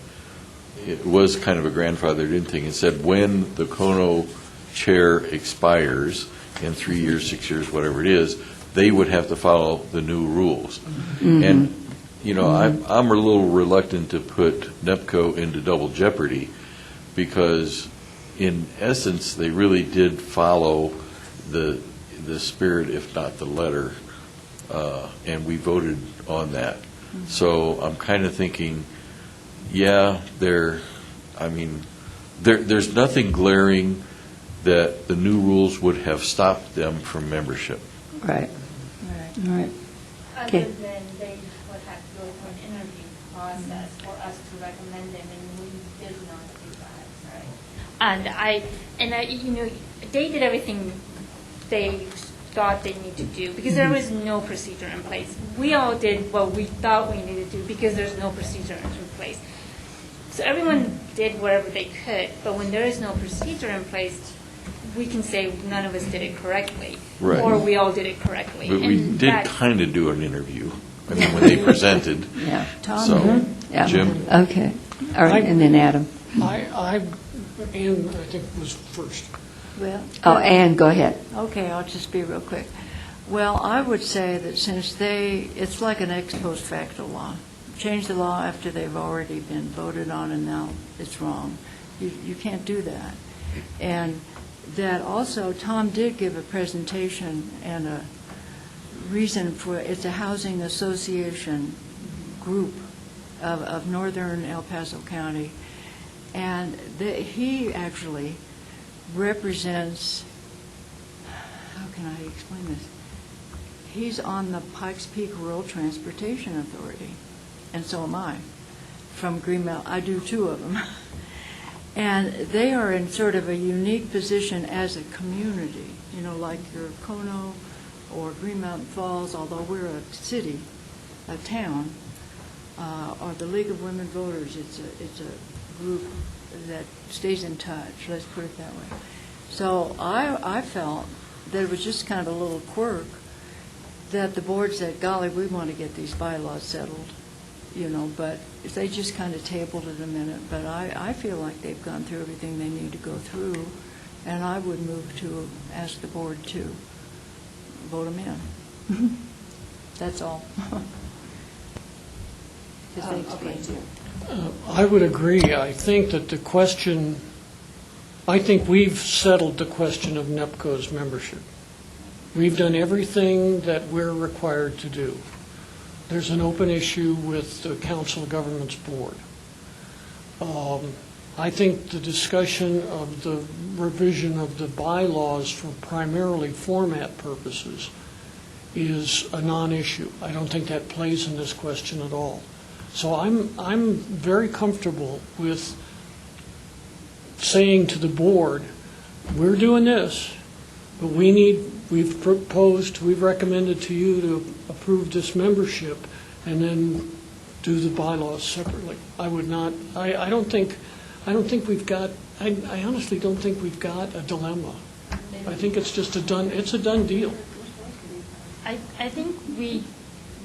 it was kind of a grandfathered in thing. It said when the Kono chair expires in 3 years, 6 years, whatever it is, they would have to follow the new rules. And, you know, I'm a little reluctant to put NEPCO into double jeopardy because, in essence, they really did follow the spirit, if not the letter, and we voted on that. So I'm kind of thinking, yeah, there's nothing glaring that the new rules would have stopped them from membership. Right. All right. Okay. Other than they would have to go through an interview process for us to recommend them, and we did not do that, right? And I, you know, they did everything they thought they needed to do because there was no procedure in place. We all did what we thought we needed to do because there's no procedure in place. So everyone did whatever they could, but when there is no procedure in place, we can say none of us did it correctly, Right. or we all did it correctly. But we And did that's- kind of do an interview. I mean, when they presented. Yeah. Tom? So, Yeah. Jim? Okay. All right, and then Adam. Ann, I think, was first. Well, Oh, Ann, go ahead. okay, I'll just be real quick. Well, I would say that since it's like an ex post facto law. Change the law after they've already been voted on and now it's wrong. You can't do that. And that also, Tom did give a presentation and a reason for, it's a housing association group of northern El Paso County. And he actually represents, how can I explain this? He's on the Pikes Peak Rural Transportation Authority, and so am I, from Greenbelt. I do two of them. And they are in sort of a unique position as a community, you know, like your Kono or Green Mountain Falls, although we're a city, a town, or the League of Women Voters. It's a group that stays in touch, let's put it that way. So I felt that it was just kind of a little quirk that the board said, golly, we want to get these bylaws settled, you know, but they just kind of tabled it a minute. But I feel like they've gone through everything they need to go through, and I would move to ask the board to vote them in. That's all. I would agree. I think that I think we've settled the question of NEPCO's membership. We've done everything that we're required to do. There's an open issue with the Council of Governments Board. I think the discussion of the revision of the bylaws for primarily format purposes is a non-issue. I don't think that plays in this question at all. So I'm very comfortable with saying to the board, we're doing this, but we've recommended to you to approve this membership and then do the bylaws separately. I honestly don't think we've got a dilemma. I think it's just a done deal. I think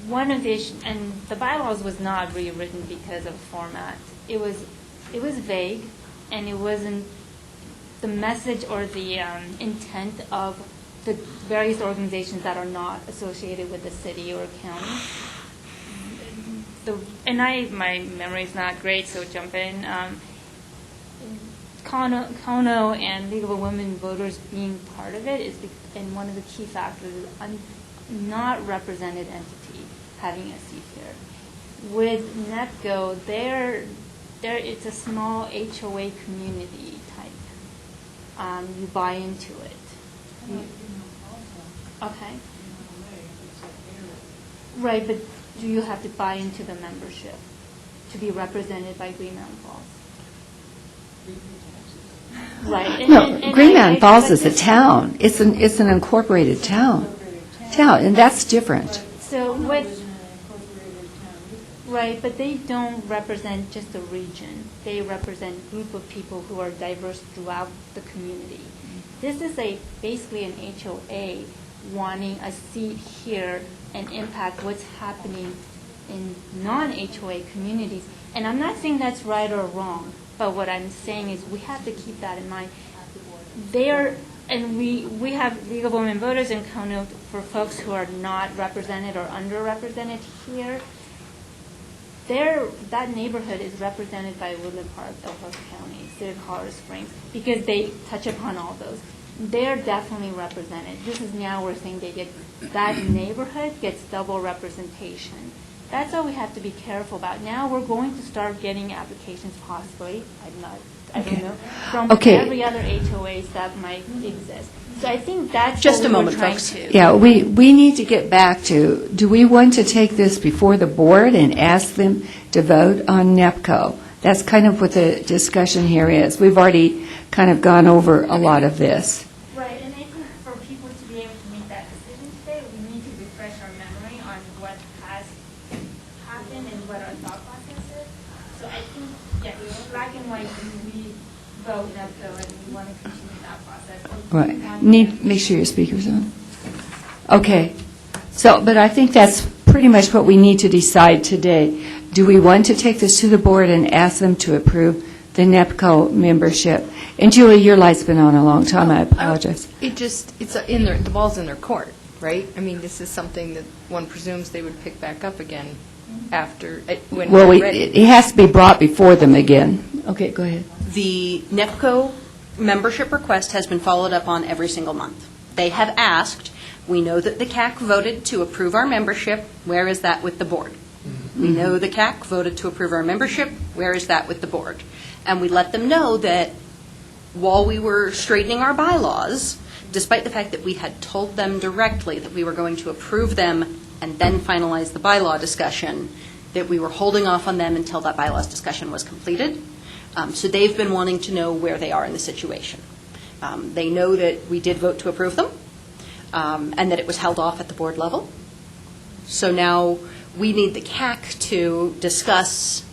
one of the issues, and the bylaws was not rewritten because of format. It was vague, and it wasn't the message or the intent of the various organizations that are not associated with the city or county. My memory is not great, so jump in. Kono and League of Women Voters being part of it and one of the key factors is not represented entity having a seat here. With NEPCO, it's a small HOA community type. You buy into it. Okay. Right, but do you have to buy into the membership to be represented by Green Mountain Falls? Right. No, Green Mountain Falls is a town. It's an incorporated town, and that's different. So right, but they don't represent just a region. They represent a group of people who are diverse throughout the community. This is basically an HOA wanting a seat here and impact what's happening in non-HOA communities. And I'm not saying that's right or wrong, but what I'm saying is we have to keep that in mind. And we have League of Women Voters in Kona for folks who are not represented or underrepresented here. That neighborhood is represented by Woodland Park, El Paso County, City of Colorado Springs, because they touch upon all those. They're definitely represented. This is now we're saying that neighborhood gets double representation. That's all we have to be careful about. Now we're going to start getting applications possibly, I don't know, from every other HOAs that might exist. So I think that's Just what a moment, we're trying folks. to. Yeah, we need to get back to, do we want to take this before the board and ask them to vote on NEPCO? That's kind of what the discussion here is. We've already kind of gone over a lot of this. Right, and I think for people to be able to make that decision today, we need to refresh our memory on what has happened and what our thought process is. So I think, yes, black and white, we vote NEPCO and we want to continue that process. Right. Make sure your speaker's on. Okay. So, but I think that's pretty much what we need to decide today. Do we want to take this to the board and ask them to approve the NEPCO membership? And Julie, your light's been on a long time. I apologize. It's in the ball's in their court, right? I mean, this is something that one presumes they would pick back up again after, when Well, we're ready. it has to be brought before them again. Okay, go ahead. The NEPCO membership request has been followed up on every single month. They have asked, we know that the CAC voted to approve our membership, where is that with the board? We know the CAC voted to approve our membership, where is that with the board? And we let them know that while we were straightening our bylaws, despite the fact that we had told them directly that we were going to approve them and then finalize the bylaw discussion, that we were holding off on them until that bylaws discussion was completed. So they've been wanting to know where they are in the situation. They know that we did vote to approve them, and that it was held off at the board level. So now we need the CAC to discuss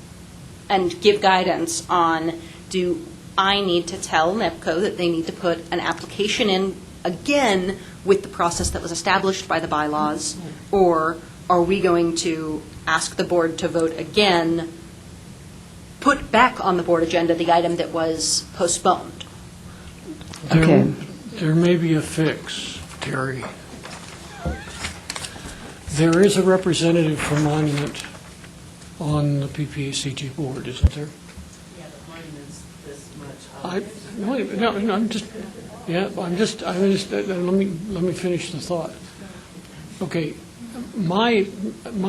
and give guidance on, do I need to tell NEPCO that they need to put an application in again with the process that was established by the bylaws, or are we going to ask the board to vote again, put back on the board agenda the item that was postponed? There may be a fix, Terry. There is a representative from Monument on the PPACG board, isn't there? Yeah, the monument's this much. Let me finish the thought. Okay, my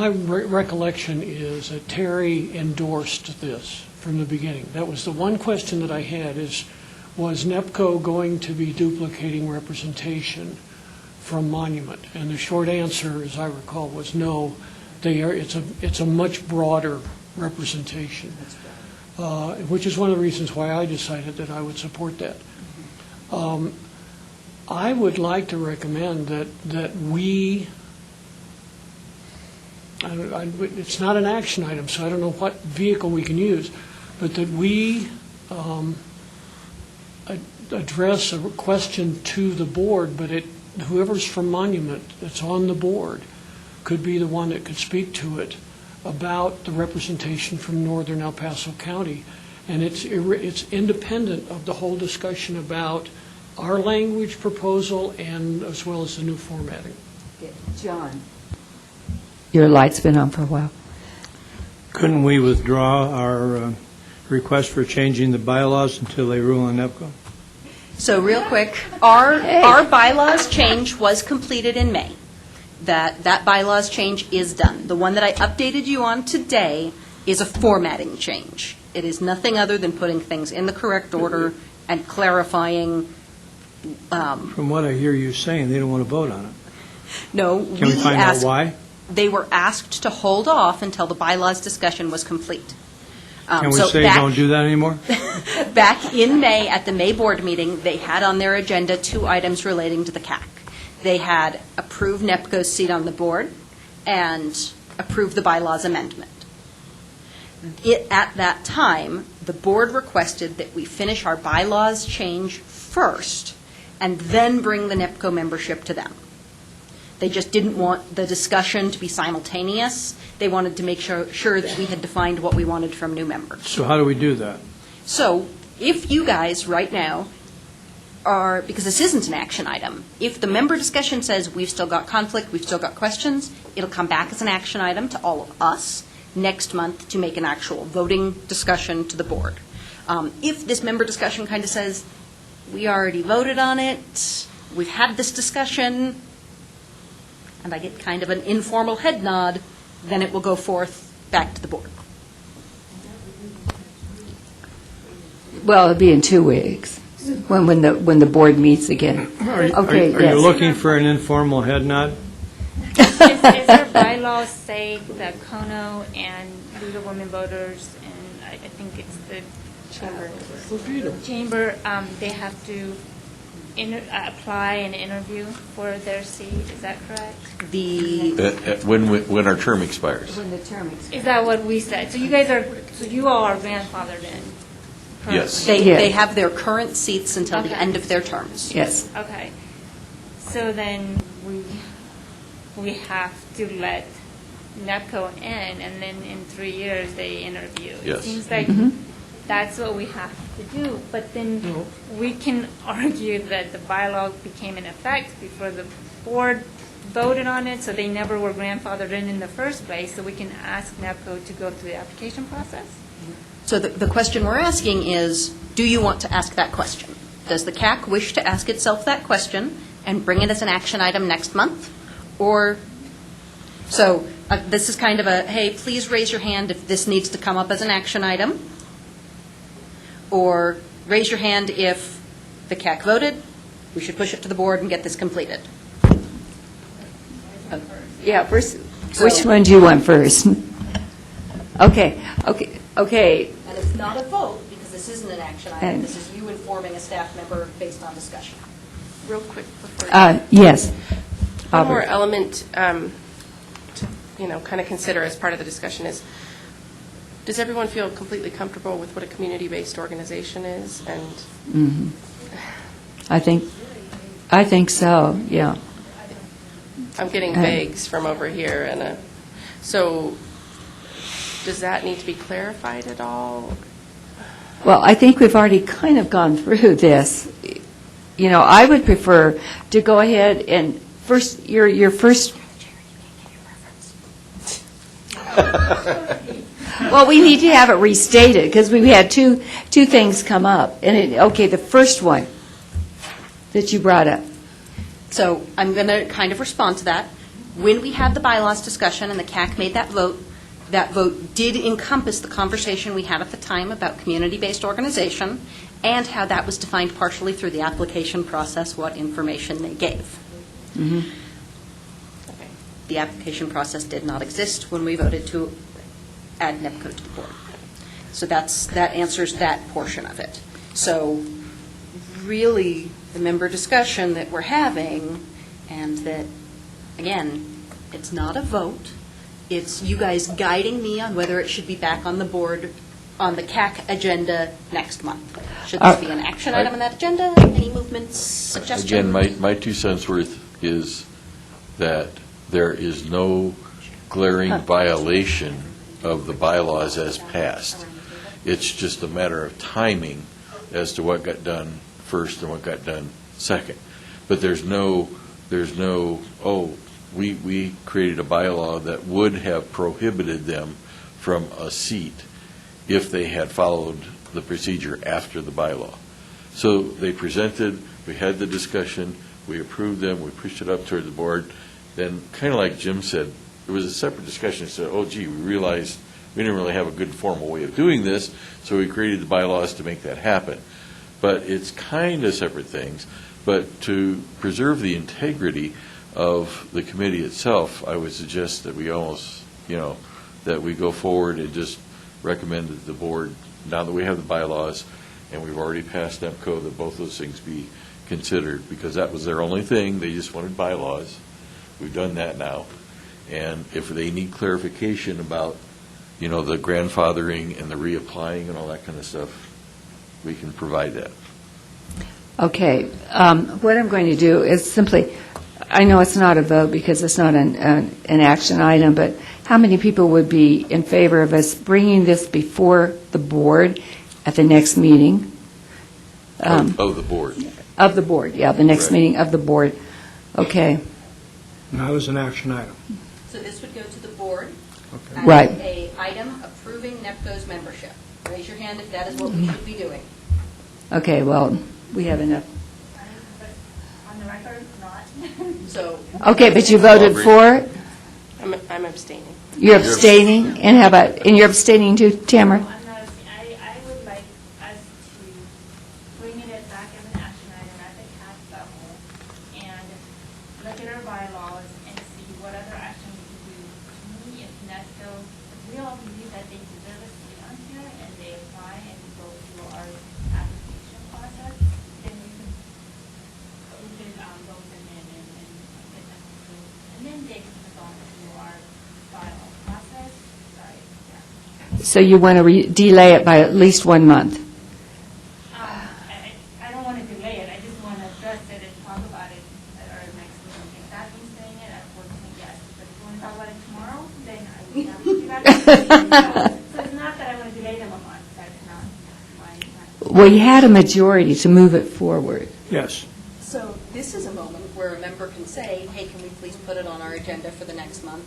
recollection is that Terry endorsed this from the beginning. That was the one question that I had was NEPCO going to be duplicating representation from Monument? And the short answer, as I recall, was no. It's a much broader representation, which is one of the reasons why I decided that I would support that. I would like to recommend that we, it's not an action item, so I don't know what vehicle we can use, but that we address a question to the board, but whoever's from Monument that's on the board could be the one that could speak to it about the representation from northern El Paso County. And it's independent of the whole discussion about our language proposal and as well as the new formatting. John. Your light's been on for a while. Couldn't we withdraw our request for changing the bylaws until they rule on NEPCO? So real quick, our bylaws change was completed in May. That bylaws change is done. The one that I updated you on today is a formatting change. It is nothing other than putting things in the correct order and clarifying. From what I hear you saying, they don't want to vote on it. No, Can we find out why? They were asked to hold off until the bylaws discussion was complete. Can we say don't do that anymore? Back in May, at the May board meeting, they had on their agenda 2 items relating to the CAC. They had approved NEPCO's seat on the board and approved the bylaws amendment. At that time, the board requested that we finish our bylaws change first and then bring the NEPCO membership to them. They just didn't want the discussion to be simultaneous. They wanted to make sure that we had defined what we wanted from new members. So how do we do that? So if you guys right now are, because this isn't an action item, if the member discussion says we've still got conflict, we've still got questions, it'll come back as an action item to all of us next month to make an actual voting discussion to the board. If this member discussion kind of says, we already voted on it, we've had this discussion, and I get kind of an informal head nod, then it will go forth back to the board. Well, it'll be in 2 weeks, when the board meets again. Are Okay, you yes. looking for an informal head nod? Is there bylaws say that Kono and League of Women Voters, and I think it's the chamber, they have to apply and interview for their seat, is that correct? When our term expires. When the term expires. Is that what we said? So you all are grandfathered in? currently? Yes. They have their current seats until the Okay. end of their terms. Yes. Okay. So then we have to let NEPCO in, and then in 3 years they interview. Yes. It seems like that's what we have to do. But then we can argue that the bylaw became in effect before the board voted on it, so they never were grandfathered in the first place, so we can ask NEPCO to go through the application process? So the question we're asking is, do you want to ask that question? Does the CAC wish to ask itself that question and bring it as an action item next month? Or, so this is kind of a, hey, please raise your hand if this needs to come up as an action item. Or raise your hand if the CAC voted, we should push it to the board and get this completed. Yeah, first, which one do you want first? Okay. And it's not a vote, because this isn't an action item. And- This is you informing a staff member based on discussion. Real quick before. Yes. One more Aubrey. element to, kind of consider as part of the discussion is, does everyone feel completely comfortable with what a community-based organization is? And I think so, yeah. I'm getting vagues from over here, and so does that need to be clarified at all? Well, I think we've already kind of gone through this. I would prefer to go ahead and first, your first. Well, we need to have it restated, because we had two things come up. And, the first one that you brought up. So I'm going to kind of respond to that. When we had the bylaws discussion and the CAC made that vote did encompass the conversation we had at the time about community-based organization and how that was defined partially through the application process, what information they gave. Mm-hmm. Okay. The application process did not exist when we voted to add NEPCO to the board. So that answers that portion of it. So really, the member discussion that we're having, and that, again, it's not a vote, it's you guys guiding me on whether it should be back on the board, on the CAC agenda next month. Should this be an action item on that agenda? Any movements, suggestions? Again, my 2 cents worth is that there is no glaring violation of the bylaws as passed. It's just a matter of timing as to what got done first and what got done second. But there's no, we created a bylaw that would have prohibited them from a seat if they had followed the procedure after the bylaw. So they presented, we had the discussion, we approved them, we pushed it up toward the board. Then, kind of like Jim said, there was a separate discussion. Said, we realized we didn't really have a good formal way of doing this, so we created the bylaws to make that happen. But it's kind of separate things. But to preserve the integrity of the committee itself, I would suggest that we almost, that we go forward and just recommend that the board, now that we have the bylaws and we've already passed NEPCO, that both those things be considered, because that was their only thing. They just wanted bylaws. We've done that now. And if they need clarification about, the grandfathering and the reapplying and all that kind of stuff, we can provide that. Okay. What I'm going to do is simply, I know it's not a vote because it's not an action item, but how many people would be in favor of us bringing this before the board at the next meeting? Of the board. Of the board, yeah, the next Right. meeting of the board. Okay, That was an action item. So this would go to the board. Okay. as Right. a item approving NEPCO's membership. Raise your hand if that is what we should be doing. okay, well, we have enough. On the record, not. So Okay, but you voted for it? I'm abstaining. You're abstaining? And how about, and you're abstaining too, Tamara? I'm not, I would like us to bring it back as an action item at the CAC level and look at our bylaws and see what other action we can do. To me, if NESCO, if we all believe that they deserve a seat on here and they apply and go through our application process, then we can vote them in and get them approved. And then they can move on to our bylaw process. Sorry, yeah. So you want to delay it by at least 1 month? I don't want to delay it, I just want to address it and talk about it at our next meeting. If that means saying it, unfortunately, yes. But if you want to talk about it tomorrow, then I will have to do that. So it's not that I want to delay them a month, that's not my. Well, you had a majority to move it forward. Yes. So this is a moment where a member can say, hey, can we please put it on our agenda for the next month?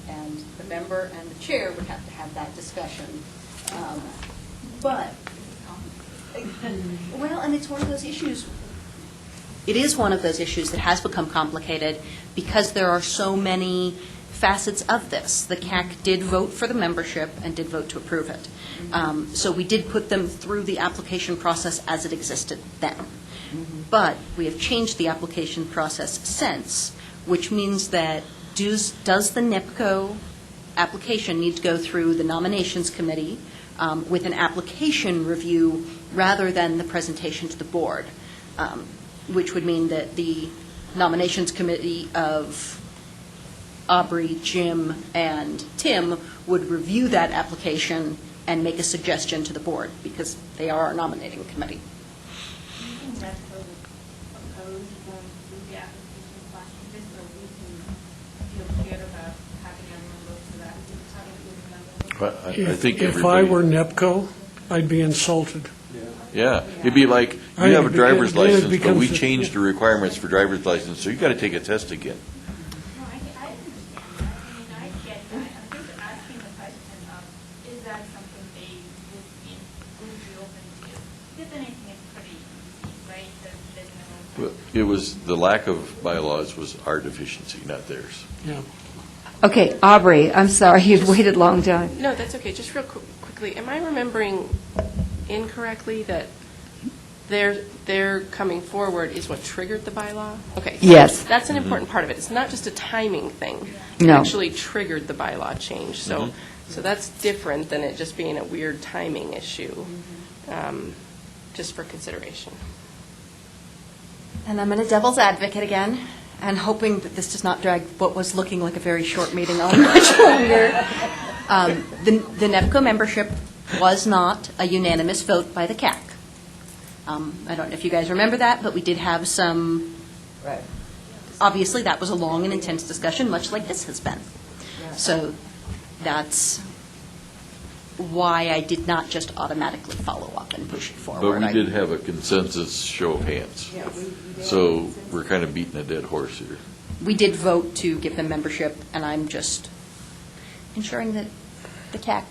And the member and the chair would have to have that discussion. But, well, and it's one of those issues, it is one of those issues that has become complicated because there are so many facets of this. The CAC did vote for the membership and did vote to approve it. So we did put them through the application process as it existed then. But we have changed the application process since, which means that does the NEPCO application need to go through the nominations committee with an application review rather than the presentation to the board, which would mean that the nominations committee of Aubrey, Jim, and Tim would review that application and make a suggestion to the board because they are our nominating committee. Do you think that's opposed going through the application process, just so we can feel good about having a member for that, having a good member? But I think If I everybody- were NEPCO, I'd be insulted. Yeah, it'd be like, I you have a mean, driver's because then it license, but we becomes a- changed the requirements for driver's license, so you got to take a test again. No, I understand. I get that. I'm just asking the question of, is that something they would be open to? Because anything is pretty easy, right? There's no. Well, it was, the lack of bylaws was our deficiency, not theirs. Yeah. Okay, Aubrey, I'm sorry, you've waited a long time. No, that's okay. Just real quickly, am I remembering incorrectly that their coming forward is what triggered the bylaw? Okay. so Yes. That's an important part of it. It's not just a timing thing. It No. actually triggered the bylaw change. So that's different than it just being a weird timing issue, just for consideration. And I'm going to devil's advocate again, and hoping that this does not drag what was looking like a very short meeting on much longer. The NEPCO membership was not a unanimous vote by the CAC. I don't know if you guys remember that, but we did have some, obviously, that was a long and intense discussion, much like this has been. So that's why I did not just automatically follow up and push it forward. But we did have a consensus show of hands. So we're kind of beating a dead horse here. We did vote to give them membership, and I'm just ensuring that the CAC,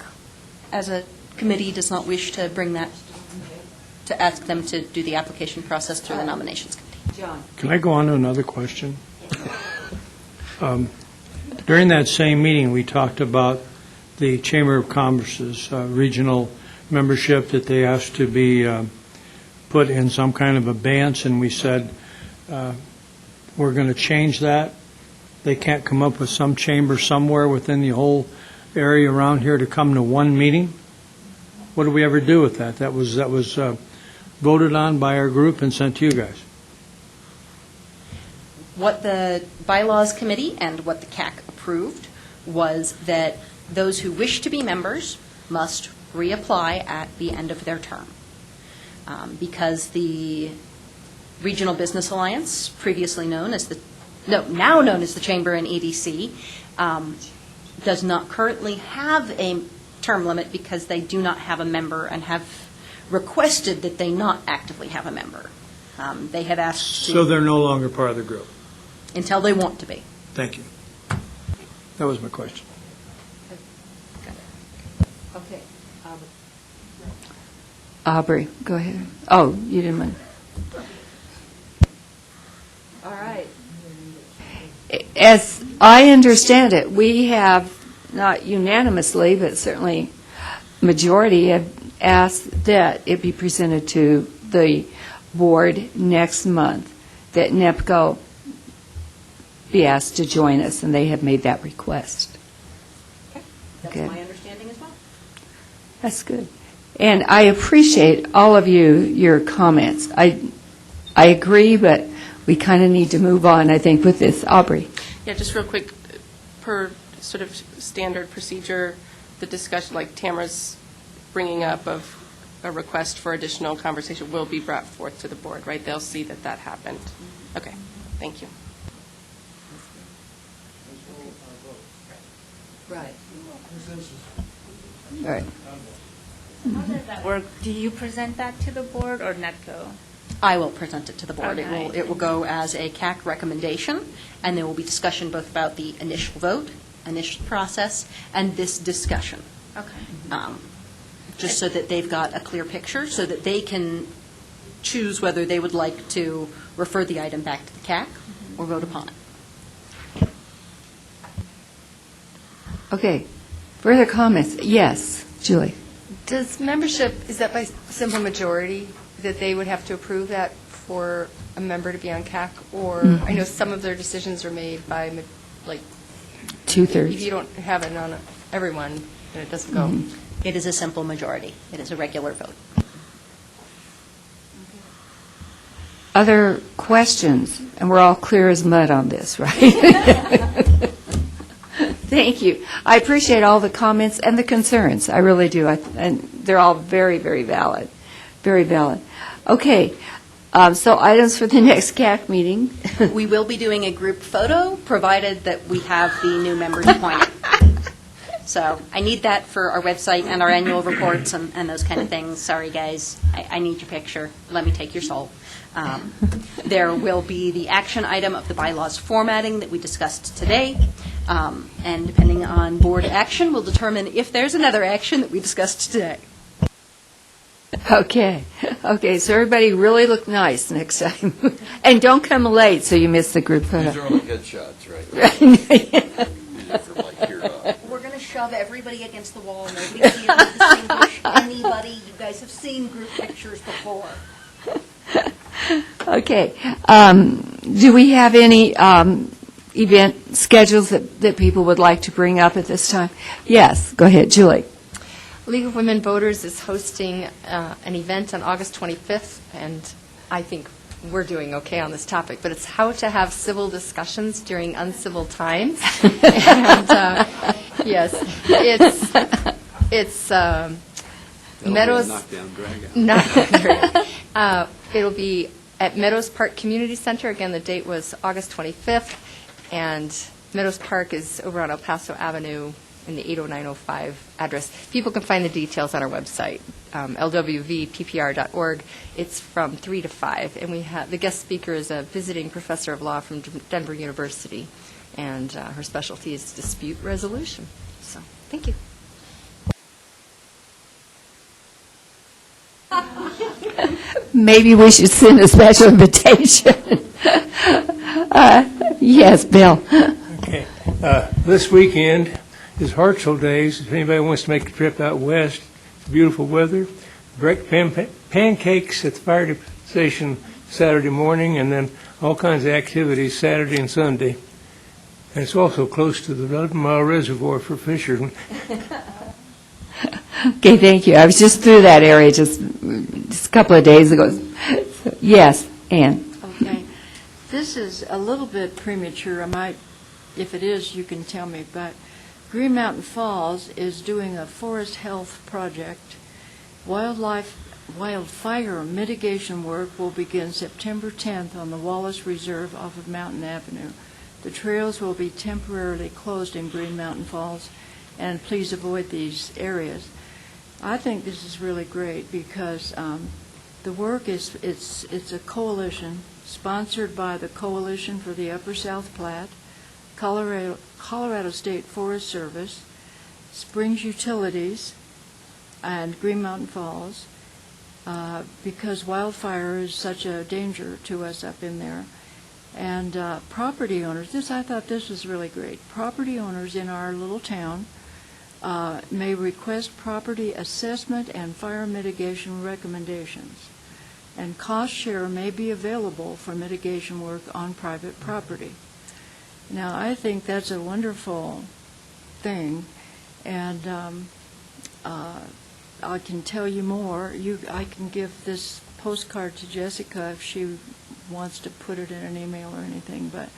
as a committee, does not wish to bring that, to ask them to do the application process through the nominations committee. John. Can I go on to another question? During that same meeting, we talked about the Chamber of Commerce's regional membership that they asked to be put in some kind of abeyance, and we said, we're going to change that. They can't come up with some chamber somewhere within the whole area around here to come to one meeting? What did we ever do with that? That was voted on by our group and sent to you guys. What the Bylaws Committee and what the CAC approved was that those who wish to be members must reapply at the end of their term. Because the Regional Business Alliance, previously known as the now known as the Chamber and EDC, does not currently have a term limit because they do not have a member and have requested that they not actively have a member. They have asked to... So they're no longer part of the group? Until they want to be. Thank you. That was my question. Okay. Aubrey, go ahead. Oh, you didn't mind. All right. As I understand it, we have, not unanimously, but certainly majority have asked that it be presented to the board next month, that NEPCO be asked to join us, and they have made that request. That's Good. my understanding as well. That's good. And I appreciate all of your comments. I agree, but we kind of need to move on, I think, with this. Aubrey? Yeah, just real quick, per sort of standard procedure, the discussion, like Tamara's bringing up of a request for additional conversation will be brought forth to the board, right? They'll see that that happened. Okay, thank you. Right. Right. How does that work? Do you present that to the board or NEPCO? I will present it to the board. Okay. It will go as a CAC recommendation, and there will be discussion both about the initial vote, initial process, and this discussion. Okay. Just so that they've got a clear picture, so that they can choose whether they would like to refer the item back to the CAC or vote upon it. Okay. Further comments? Yes. Julie? Does membership, is that by simple majority, that they would have to approve that for a member to be on CAC? Or, I know some of their decisions are made by, like, Two-thirds. if you don't have it on everyone, then it doesn't go. It is a simple majority. It is a regular vote. Other questions? And we're all clear as mud on this, right? Thank you. I appreciate all the comments and the concerns. I really do. And they're all very, very valid. Very valid. Okay. So items for the next CAC meeting. We will be doing a group photo, provided that we have the new members appointed. So I need that for our website and our annual reports and those kind of things. Sorry, guys. I need your picture. Let me take your soul. There will be the action item of the bylaws formatting that we discussed today. And depending on board action, we'll determine if there's another action that we discussed today. Okay. Okay, so everybody really look nice next time. And don't come late so you miss the group photo. These are only headshots, right? These are from like here on. We're going to shove everybody against the wall. Nobody's here to distinguish anybody. You guys have seen group pictures before. Okay. Do we have any event schedules that people would like to bring up at this time? Yes, go ahead, Julie. League of Women Voters is hosting an event on August 25th, and I think we're doing okay on this topic, but it's how to have civil discussions during uncivil times. And yes, it's Meadows. Knockdown drag. It'll be at Meadows Park Community Center. Again, the date was August 25th, and Meadows Park is over on El Paso Avenue in the 80905 address. People can find the details on our website, lwvppr.org. It's from 3 to 5, and we have the guest speaker is a visiting professor of law from Denver University, and her specialty is dispute resolution. So, thank you. Maybe we should send a special invitation. Yes, Bill. Okay. This weekend is Hartsville Days. If anybody wants to make a trip out west, it's beautiful weather. Pancakes at the fire station Saturday morning, and then all kinds of activities Saturday and Sunday. And it's also close to the 11-mile reservoir for fishermen. Okay, thank you. I was just through that area just a couple of days ago. So, yes, Ann. Okay. This is a little bit premature. I might, if it is, you can tell me, but Green Mountain Falls is doing a forest health project. Wildfire mitigation work will begin September 10th on the Wallace Reserve off of Mountain Avenue. The trails will be temporarily closed in Green Mountain Falls, and please avoid these areas. I think this is really great because the work it's a coalition sponsored by the Coalition for the Upper South Platte, Colorado State Forest Service, Springs Utilities, and Green Mountain Falls, because wildfire is such a danger to us up in there. And property owners, I thought this was really great. Property owners in our little town may request property assessment and fire mitigation recommendations, and cost share may be available for mitigation work on private property. Now, I think that's a wonderful thing, and I can tell you more. I can give this postcard to Jessica if she wants to put it in an email or anything, but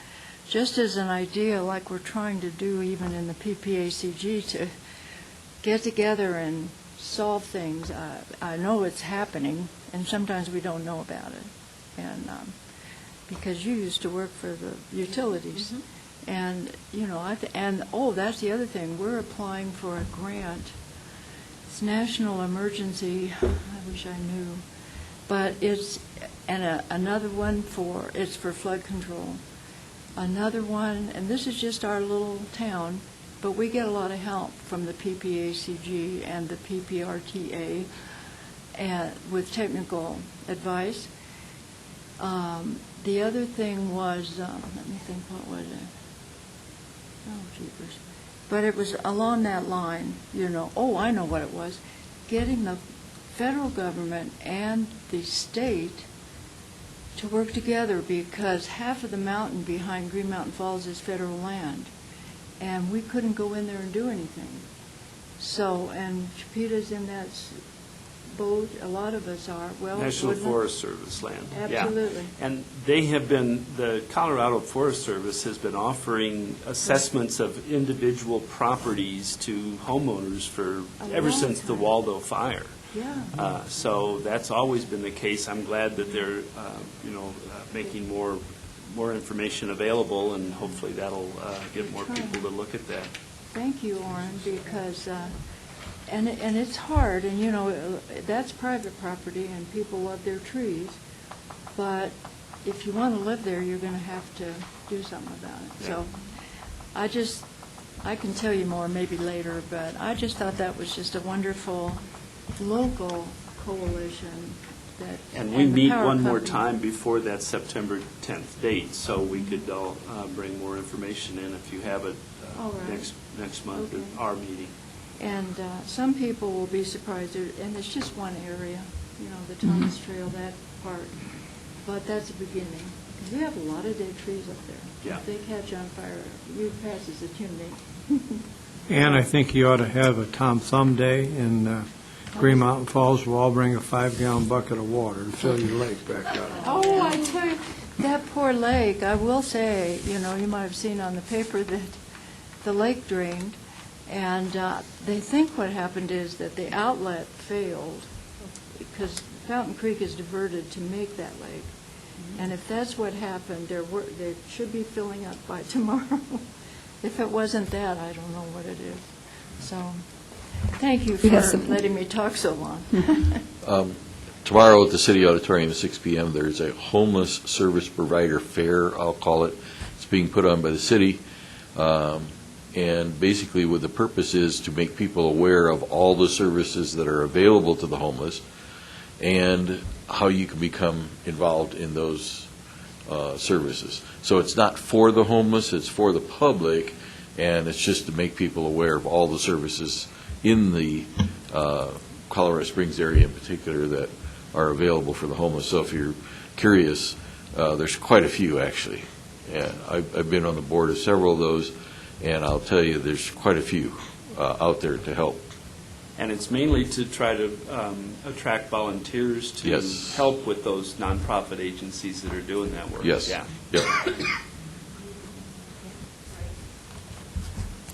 just as an idea, like we're trying to do even in the PPACG, to get together and solve things. I know it's happening, and sometimes we don't know about it, and because you used to work for the utilities, and that's the other thing. We're applying for a grant. It's National Emergency. I wish I knew, but it's another one it's for flood control. Another one, and this is just our little town, but we get a lot of help from the PPACG and the PPRTA with technical advice. The other thing was, let me think, what was it? Oh, jeepers. But it was along that line, I know what it was, getting the federal government and the state to work together, because half of the mountain behind Green Mountain Falls is federal land, and we couldn't go in there and do anything. So, and Chipeta's in that boat, a lot of us are. Well, National Forest Service land. Absolutely. Yeah. And the Colorado Forest Service has been offering assessments of individual properties to homeowners ever since the Waldo fire. Yeah. So that's always been the case. I'm glad that they're, making more information available, and hopefully that'll get more people to look at that. Thank you, Orrin, because, and it's hard, and that's private property, and people love their trees, but if you want to live there, you're going to have to do something about it. So I can tell you more maybe later, but I just thought that was just a wonderful local coalition. And we meet one more time before that September 10th date, so we could all bring more information in if you have it next month at our meeting. And some people will be surprised, and it's just one area, the Thomas Trail, that part, but that's a beginning. Because we have a lot of dead trees up there. Yeah. If they catch on fire, you pass as a chimney. And I think you ought to have a Tom Thumb Day in Green Mountain Falls. We'll all bring a 5-gallon bucket of water to fill your lake back up. Oh, I tell you, that poor lake, I will say, you might have seen on the paper that the lake drained, and they think what happened is that the outlet failed, because Fountain Creek is diverted to make that lake. And if that's what happened, they should be filling up by tomorrow. If it wasn't that, I don't know what it is. So, thank you for letting me talk so long. Tomorrow at the City Auditorium at 6 p.m., there's a homeless service provider fair, I'll call it. It's being put on by the city, and basically what the purpose is to make people aware of all the services that are available to the homeless and how you can become involved in those services. So it's not for the homeless, it's for the public, and it's just to make people aware of all the services in the Colorado Springs area in particular that are available for the homeless. So if you're curious, there's quite a few actually. And I've been on the board of several of those, and I'll tell you there's quite a few out there to help. And it's mainly to try to attract volunteers to help with those nonprofit agencies that are doing that work. Yes. Yeah. Yep.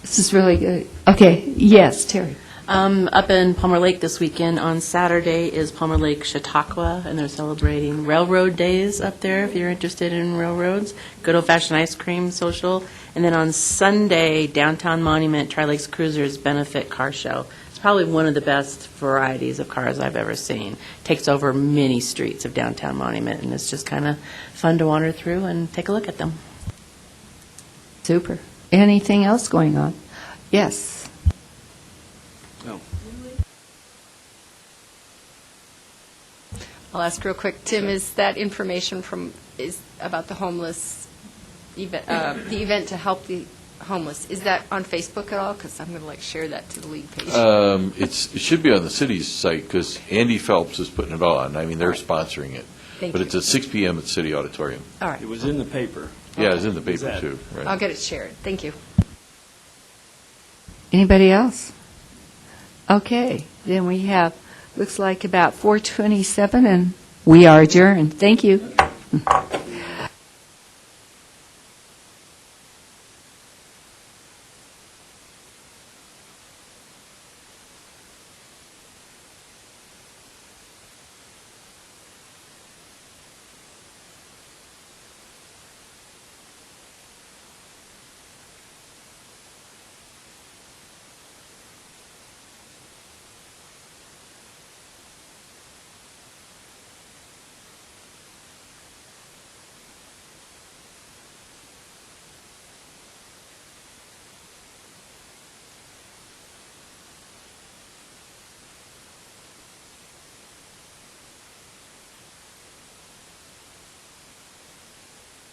This is really good. Okay, yes, Terry. Up in Palmer Lake this weekend, on Saturday is Palmer Lake Chautauqua, and they're celebrating Railroad Days up there, if you're interested in railroads. Good old-fashioned ice cream social. And then on Sunday, Downtown Monument Tri-Lakes Cruisers Benefit Car Show. It's probably one of the best varieties of cars I've ever seen. Takes over many streets of Downtown Monument, and it's just kind of fun to wander through and take a look at them. Super. Anything else going on? Yes. I'll ask real quick, Tim, is that information is about the homeless, event, the event to help the homeless, is that on Facebook at all? Because I'm going to share that to the league page. It should be on the city's site, because Andy Phelps is putting it on. I mean, they're sponsoring it. Thank But you. it's at 6 p.m. at the City Auditorium. All right. It was in the paper. Yeah, it's in the Is paper, that- too. Right. I'll get it shared. Thank you. Anybody else? Okay, then we have, looks like about 4:27, and we are adjourned. Thank you.